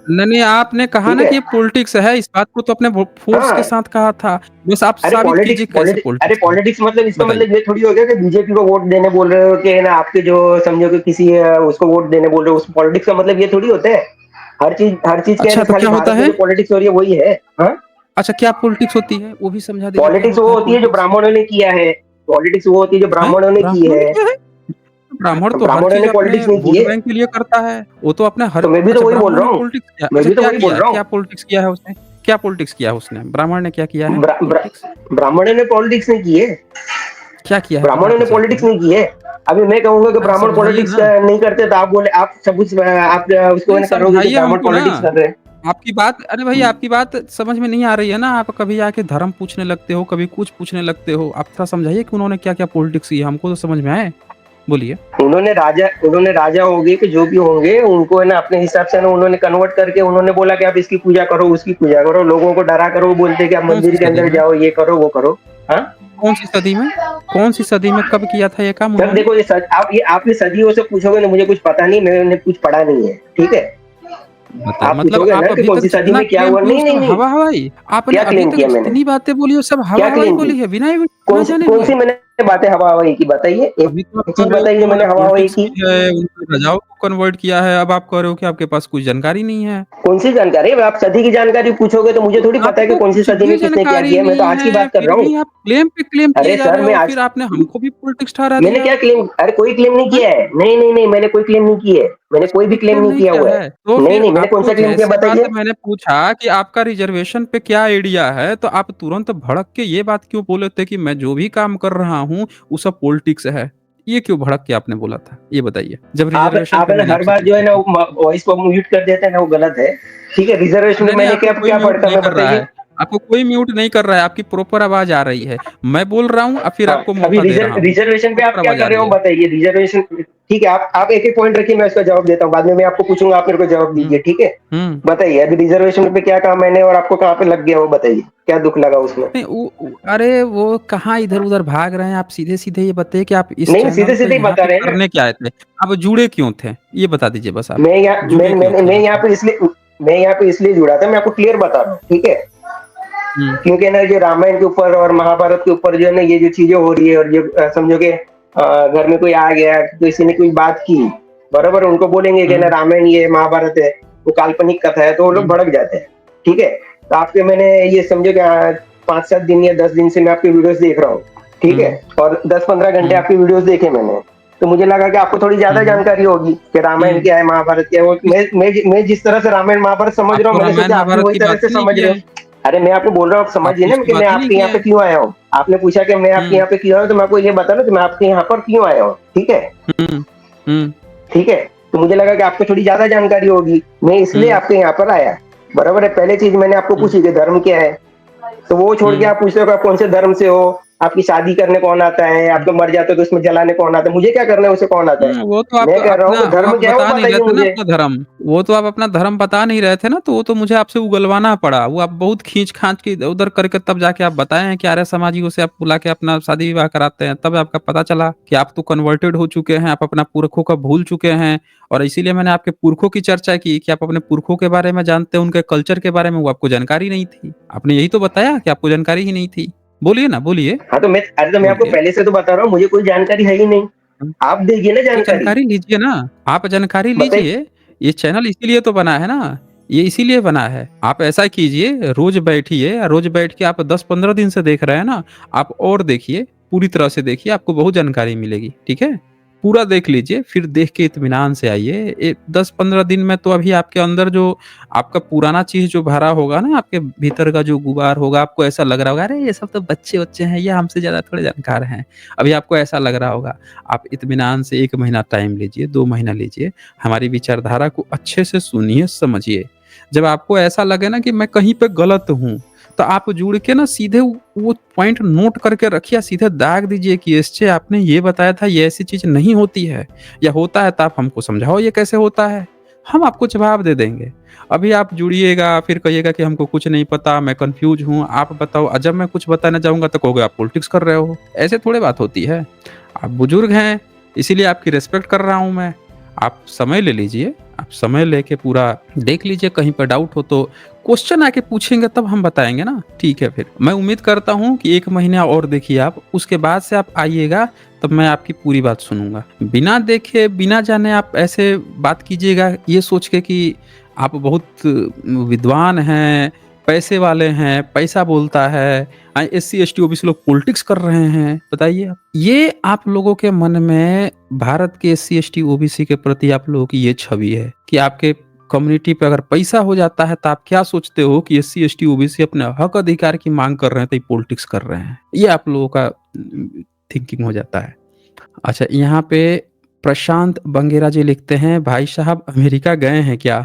नहीं, नहीं, आपने कहा ठीक ना है। कि ये पॉलिटिक्स है, इस बात को तो अपने फ़ोर्स के हाँ। साथ कहा था। बस आप अरे साबित कीजिए कैसे पॉलिटिक्स है? पॉलिटिक्स मतलब इसका बताइए। मतलब ये थोड़ी हो गया कि बीजेपी को वोट देने बोल रहे हो, कि है ना आपके जो समझो कि किसी उसको वोट देने बोल रहे हो। उस पॉलिटिक्स का मतलब ये थोड़ी होता है। हर चीज क्या अच्छा है, तो खाली क्या होता भारत में है? जो पॉलिटिक्स हो रही है वही है। हाँ। अच्छा क्या पॉलिटिक्स होती है? वो भी समझा दीजिए क्या पॉलिटिक्स वो होता है होती है जो पॉलिटिक्स? ब्राह्मणों ने किया है। पॉलिटिक्स वो होती है जो हैं? ब्राह्मणों ने की ब्राह्मणों ने है। किया है? ब्राह्मण तो हर ब्राह्मणों चीज़ ने अपने पॉलिटिक्स नहीं की वोट है। बैंक के लिए करता है। वो तो अपने हर तो मैं भी तो अच्छा वही बोल ब्राह्मणों रहा ने हूँ। पॉलिटिक्स किया। मैं अच्छा भी तो क्या वही बोल किया? रहा क्या हूँ। पॉलिटिक्स किया है उसने? क्या पॉलिटिक्स किया है उसने? ब्राह्मण ने क्या किया है ब्रा, ब्रा, पॉलिटिक्स? ब्राह्मणों ने पॉलिटिक्स नहीं की है। क्या किया है बता ब्राह्मणों ने दीजिए आप पॉलिटिक्स मुझे। नहीं की है। अभी मैं कहूंगा कि अरे ब्राह्मण समझाइए पॉलिटिक्स ना। नहीं करते, तो आप बोले, आप सब कुछ आप उसको नहीं मैंने करोगे कि समझाइए ब्राह्मण हमको ना। पॉलिटिक्स कर रहे हैं। आपकी बात, अरे भाई आपकी बात समझ में नहीं आ रही है ना, आप कभी आके धर्म पूछने लगते हो, कभी कुछ पूछने लगते हो। आप थोड़ा समझाइए कि उन्होंने क्या-क्या पॉलिटिक्स की है, हमको तो समझ में आए। बोलिए। उन्होंने राजा होंगे कि जो भी होंगे, उनको है ना अपने हिसाब से ना उन्होंने कन्वर्ट करके उन्होंने बोला कि आप इसकी पूजा करो, उसकी पूजा करो, लोगों को डरा करो, वो बोलते कि आप कौन-सी मंदिर के सदी अंदर में? जाओ, ये करो, वो करो। हाँ। कौन-सी सदी में? कौन-सी सदी में कब किया था ये काम सर उन्होंने? देखो, ये आपने सदियों से पूछोगे ना, मुझे कुछ पता नहीं, मैंने कुछ पढ़ा नहीं है। ठीक है। बता आप मतलब पूछोगे ना आप कि अभी कौन तक सी सदी जितना में क्या क्लेम हुआ, किए वो नहीं सब नहीं नहीं। हवा-हवाई। आपने क्या अभी क्लेम तक किया मैंने? जितनी बातें बोली वो सब क्या हवा-हवाई क्लेम की? बोली है, बिना जाने कौन हुए। सी मैंने बातें हवा हवाई की बताइए, अभी तो आप एक कह चीज रहे हो बताइए कि जो उन्होंने मैंने हवा हवाई पॉलिटिक्स की। की है, उन्होंने राजाओं को कन्वर्ट किया है, अब आप कह रहे हो कि आपके पास कुछ जानकारी नहीं है। कौन सी जानकारी? अब आप सदी की जानकारी पूछोगे तो मुझे थोड़ी पता है कि आपको कौन सी कुछ सदी भी में किसने क्या जानकारी किया। मैं तो नहीं आज की है, बात कर फिर रहा हूँ। भी आप क्लेम पे क्लेम किए अरे जा सर, रहे मैं हो, आज फिर आपने हमको भी पॉलिटिक्स ठहरा मैंने दिया। क्या क्लेम, अरे कोई क्लेम नहीं हैं? किया है। नहीं नहीं नहीं, मैंने कोई क्लेम नहीं की है। मैंने अच्छा कोई भी कोई क्लेम क्लेम नहीं नहीं किया किया हुआ है। है। तो नहीं फिर नहीं, मैंने कौन आपको सा क्लेम किया जैसी बात बताइए। मैंने पूछा कि आपका रिज़र्वेशन पे क्या आइडिया है, तो आप तुरंत भड़क के ये बात क्यों बोले थे कि मैं जो भी काम कर रहा हूँ, वो सब पॉलिटिक्स है। ये क्यों भड़क के आपने बोला था? ये बताइए। जब आप रिजर्वेशन आप पे है ना मैंने हर आपसे बार जो है पूछा ना था। वॉइस को म्यूट कर देते हैं ना, वो गलत है। ठीक है, रिजर्वेशन में नहीं, नहीं, मैंने आपको क्या कोई क्या म्यूट पढ़ता नहीं मैं कर रहा बताइए। है। आपको कोई म्यूट नहीं कर रहा है, आपकी प्रॉपर आवाज़ आ रही है। मैं बोल रहा हूँ फिर हाँ, आपको अभी मौका दे रहा हूँ। रिजर्वेशन पे आप प्रॉपर क्या आवाज़ आ कर रहे रही हो है। बताइए। रिजर्वेशन ठीक है, आप एक एक पॉइंट रखिए, मैं उसका जवाब देता हूँ, बाद में मैं आपको पूछूंगा, आप मेरे को जवाब हुँ, दीजिए, ठीक है। हुँ। बताइए अभी रिजर्वेशन पे क्या कहा मैंने और आपको कहाँ पे लग गया वो बताइए, क्या दुख लगा उसमें। नहीं अरे वो कहाँ इधर-उधर भाग रहे हैं, आप सीधे-सीधे ये बताइए कि आप इस नहीं, चैनल सीधे पे सीधे ही यहाँ बता पे रहे हैं ना। करने क्या आए थे? आप जुड़े क्यों थे? ये बता दीजिए बस आप, मैं यहाँ जुड़े क्यों थे मैं यहाँ यहाँ पे? पे इसलिए जुड़ा था, मैं आपको क्लियर बता रहा हूँ, ठीक है। हुँ, क्योंकि ना जो रामायण के ऊपर और महाभारत के ऊपर जो है ना ये जो चीजें हो रही है, और जो समझो कि घर में कोई आ गया, किसी ने कोई बात की, बराबर, उनको बोलेंगे कि ना हुँ, रामायण ये महाभारत है, वो काल्पनिक कथा है, तो वो लोग हुँ, भड़क जाते हैं। ठीक है, तो आपके मैंने ये समझो कि 5-7 दिन या 10 दिन से मैं आपकी वीडियोस देख रहा हूँ, ठीक है, हुँ, और 10-15 घंटे हुँ, आपकी वीडियोस देखे मैंने। तो मुझे लगा कि आपको थोड़ी हुँ, ज्यादा हुँ, जानकारी होगी कि रामायण हुँ। क्या है, महाभारत क्या है। वो किस मैं जिस तरह से रामायण महाभारत समझ आप रहा हूँ, तो मैंने सोचा आप भी रामायण-महाभारत वही की तरह बात से ही नहीं समझ किए रहे हो। हैं। अरे मैं आपको बोल रहा हूँ, आप आप समझिए तो ना उसकी कि मैं बात ही नहीं आपके किए यहाँ पे हैं। क्यों आया हूँ। आपने पूछा कि मैं आपके हुँ, यहाँ पे क्यों आया हूँ, तो मैं आपको ये बता रहा हूँ कि मैं आपके यहाँ पर क्यों आया हूँ, ठीक है। हुँ, हुँ, ठीक है, तो मुझे लगा कि आपको थोड़ी ज्यादा जानकारी होगी, मैं इसलिए हुँ, आपके यहाँ पर आया। बराबर है, पहले चीज मैंने आपको हुँ, पूछी कि धर्म क्या है, तो वो छोड़ के हुँ, आप पूछते हो कि आप कौन से धर्म से हो, आपकी शादी करने कौन आता है, आप हुँ। तो मर जाते हो तो उसमें जलाने कौन आता है, मुझे क्या करना है उसे कौन आता है। वो तो आप मैं कह रहा हूँ अपना कि वो धर्म आप क्या है वो बता नहीं रहे बताइए थे ना मुझे। अपना धर्म। वो तो आप अपना धर्म बता नहीं रहे थे ना, तो वो तो मुझे आपसे उगलवाना पड़ा। वो आप बहुत खींच-खाच के इधर-उधर करके तब जाके आप बताए हैं कि आर्य समाजियों से आप बुला के अपना शादी-विवाह कराते हैं। तब आपका पता चला कि आप तो कन्वर्टेड हो चुके हैं, आप अपना पुरखों का भूल चुके हैं और इसीलिए मैंने आपके पुरखों की चर्चा की कि आप अपने पुरखों के बारे में जानते हैं, उनके कल्चर के बारे में वो आपको जानकारी नहीं थी। आपने यही तो बताया कि आपको जानकारी ही नहीं थी। बोलिए ना, बोलिए, हाँ तो मैं आपको बोलिए। पहले से तो बता रहा हूँ, मुझे कोई जानकारी है ही नहीं। आप देखिए ना तो जानकारी, जानकारी लीजिए ना, आप जानकारी बताइए। लीजिए। ये चैनल इसीलिए तो बना है ना, ये इसीलिए बना है। आप ऐसा कीजिए, रोज़ बैठिए, रोज़ बैठ के आप 10-15 दिन से देख रहे हैं ना, आप और देखिए, पूरी तरह से देखिए, आपको बहुत जानकारी मिलेगी, ठीक है? पूरा देख लीजिए, फिर देख के इत्मीनान से आइए। 10-15 दिन में तो अभी आपके अंदर जो आपका पुराना चीज़ जो भरा होगा ना, आपके भीतर का जो गुबार होगा, आपको ऐसा लग रहा होगा, "अरे! ये सब तो बच्चे-वच्चे हैं, ये हमसे ज़्यादा थोड़े जानकार हैं।" अभी आपको ऐसा लग रहा होगा। आप इत्मीनान से 1 महीना टाइम लीजिए, 2 महीना लीजिए, हमारी विचारधारा को अच्छे से सुनिए, समझिए। जब आपको ऐसा लगे ना कि मैं कहीं पे गलत हूँ, तो आप जुड़ के ना सीधे वो पॉइंट नोट करके रखिए, सीधे दाग दीजिए कि एसचे आपने ये बताया था, ये ऐसी चीज़ नहीं होती है या होता है तो आप हमको समझाओ ये कैसे होता है? हम आपको जवाब दे देंगे। अभी आप जुड़िएगा, फिर कहिएगा कि हमको कुछ नहीं पता, मैं कन्फ्यूज़ हूँ, आप बताओ। जब मैं कुछ बताने जाऊँगा तो कहोगे आप पॉलिटिक्स कर रहे हो। ऐसे थोड़ी बात होती है। आप बुजुर्ग हैं, इसीलिए आपकी रिस्पेक्ट कर रहा हूँ मैं। आप समय ले लीजिए, आप समय लेके पूरा देख लीजिए, कहीं पे डाउट हो तो क्वेश्चन आके पूछेंगे तब हम बताएँगे ना, ठीक है फिर। मैं उम्मीद करता हूँ कि 1 महीना और देखिए आप, उसके बाद से आप आइएगा तब मैं आपकी पूरी बात सुनूँगा। बिना देखे, बिना जाने आप ऐसे बात कीजिएगा ये सोच के कि आप बहुत विद्वान हैं, पैसे वाले हैं, पैसा बोलता है, एससी, एसटी, ओबीसी लोग पॉलिटिक्स कर रहे हैं, बताइए आप। ये आप लोगों के मन में भारत के एससी, एसटी, ओबीसी के प्रति आप लोगों की ये छवि है कि आपके कम्युनिटी पे अगर पैसा हो जाता है तो आप क्या सोचते हो कि एससी, एसटी, ओबीसी अपने हक अधिकार की मांग कर रहे हैं तो ये पॉलिटिक्स कर रहे हैं। ये आप लोगों का थिंकिंग हो जाता है। अच्छा, यहाँ पे प्रशांत बंगेरा जी लिखते हैं, भाई साहब अमेरिका गए हैं क्या?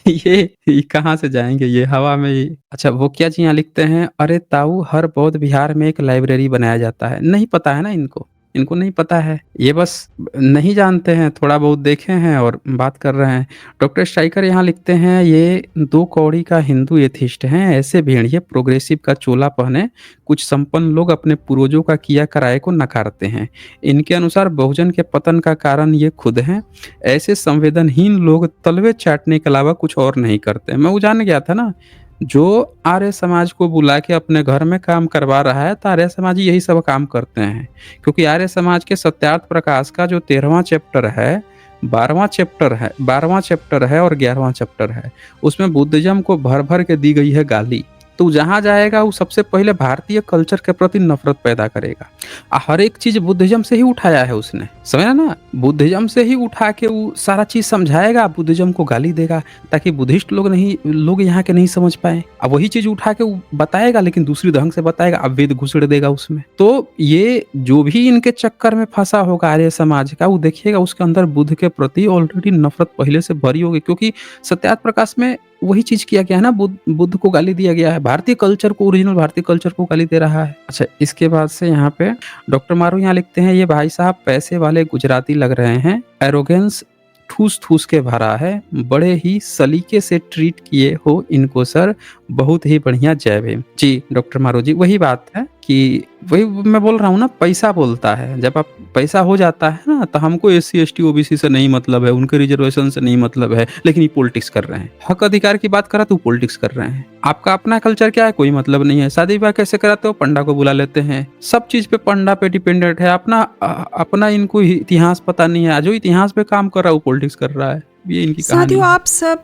ये कहाँ से जाएँगे, ये हवा में ही। अच्छा, वो क्या जी यहाँ लिखते हैं, अरे ताऊ हर बौद्ध विहार में एक लाइब्रेरी बनाया जाता है। नहीं पता है ना इनको, इनको नहीं पता है। ये बस नहीं जानते हैं, थोड़ा बहुत देखे हैं और बात कर रहे हैं। डॉक्टर स्ट्राइकर यहाँ लिखते हैं, ये 2 कौड़ी का हिंदू एथिस्ट हैं, ऐसे भेड़िए प्रोग्रेसिव का चोला पहने कुछ संपन्न लोग अपने पूर्वजों का किया कराए को नकारते हैं। इनके अनुसार बहुजन के पतन का कारण ये खुद हैं। ऐसे संवेदनहीन लोग तलवे चाटने के अलावा कुछ और नहीं करते। मैं वो जान गया था ना, जो आर्य समाज को बुला के अपने घर में काम करवा रहा है, तो आर्य समाजी यही सब काम करते हैं। क्योंकि आर्य समाज के सत्यार्थ प्रकाश का जो 13वां चैप्टर है, 12वां चैप्टर है और 11वां चैप्टर है। उसमें बुद्धिज़्म को भर-भर के दी गई है गाली। तो जहाँ जाएगा वो सबसे पहले भारतीय कल्चर के प्रति नफरत पैदा करेगा। हर एक चीज बुद्धिज्म से ही उठाया है उसने, समझा ना, बुद्धिज्म से ही उठा के वो सारा चीज समझाएगा, बुद्धिज्म को गाली देगा ताकि बुद्धिस्ट लोग यहाँ के नहीं समझ पाए। अब वही चीज उठा के वो बताएगा लेकिन दूसरी ढंग से बताएगा, अब वेद घुसेड़ देगा उसमें। तो ये जो भी इनके चक्कर में फंसा होगा आर्य समाज का, वो देखिएगा उसके अंदर बुद्ध के प्रति ऑलरेडी नफरत पहले से भरी होगी, क्योंकि सत्यार्थ प्रकाश में वही चीज किया गया है ना, बुद्ध को गाली दिया गया है, भारतीय कल्चर को, ओरिजिनल भारतीय कल्चर को गाली दे रहा है। अच्छा, इसके बाद से यहाँ पे डॉक्टर मारू यहाँ लिखते हैं, ये भाई साहब पैसे वाले गुजराती लग रहे हैं, एरोगेंस ठूस ठूस के भरा है, बड़े ही सलीके से ट्रीट किए हो इनको सर, बहुत ही बढ़िया, जय भीम। जी डॉक्टर मारू जी, वही बात है कि वही मैं बोल रहा हूँ ना, पैसा बोलता है। जब आप पैसा हो जाता है ना, तो हमको SC ST OBC से नहीं मतलब है, उनके रिजर्वेशन से नहीं मतलब है, लेकिन ये पॉलिटिक्स कर रहे हैं। हक अधिकार की बात करा तो पॉलिटिक्स कर रहे हैं। आपका अपना कल्चर क्या है, कोई मतलब नहीं है। शादी ब्याह कैसे कराते हो, पंडा को बुला लेते हैं, सब चीज पे पंडा पे डिपेंडेंट है। अपना इनको इतिहास पता नहीं है, जो इतिहास पे काम कर रहा है वो पॉलिटिक्स कर रहा है। ये इनकी कहानी साथियों, है। आप सब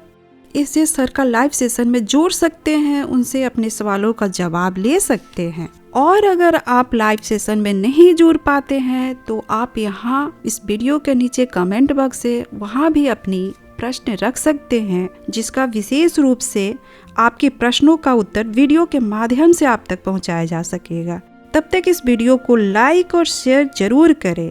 इस सर का लाइव सेशन में जुड़ सकते हैं, उनसे अपने सवालों का जवाब ले सकते हैं। और अगर आप लाइव सेशन में नहीं जुड़ पाते हैं तो आप यहाँ इस वीडियो के नीचे कमेंट बॉक्स से वहाँ भी अपनी प्रश्न रख सकते हैं, जिसका विशेष रूप से आपके प्रश्नों का उत्तर वीडियो के माध्यम से आप तक पहुँचाया जा सकेगा। तब तक इस वीडियो को लाइक और शेयर जरूर करें।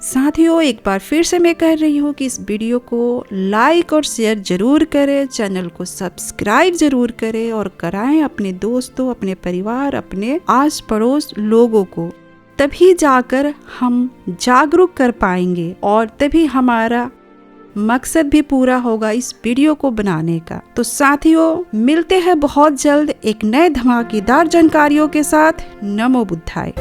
साथियों, एक बार फिर से मैं कह रही हूँ कि इस वीडियो को लाइक और शेयर जरूर करें, चैनल को सब्सक्राइब जरूर करें और कराएं अपने दोस्तों, अपने परिवार, अपने आस पड़ोस लोगों को। तभी जाकर हम जागरूक कर पाएंगे और तभी हमारा मकसद भी पूरा होगा इस वीडियो को बनाने का। तो साथियों, मिलते हैं बहुत जल्द एक नए धमाकेदार जानकारियों के साथ। नमो बुद्धाय।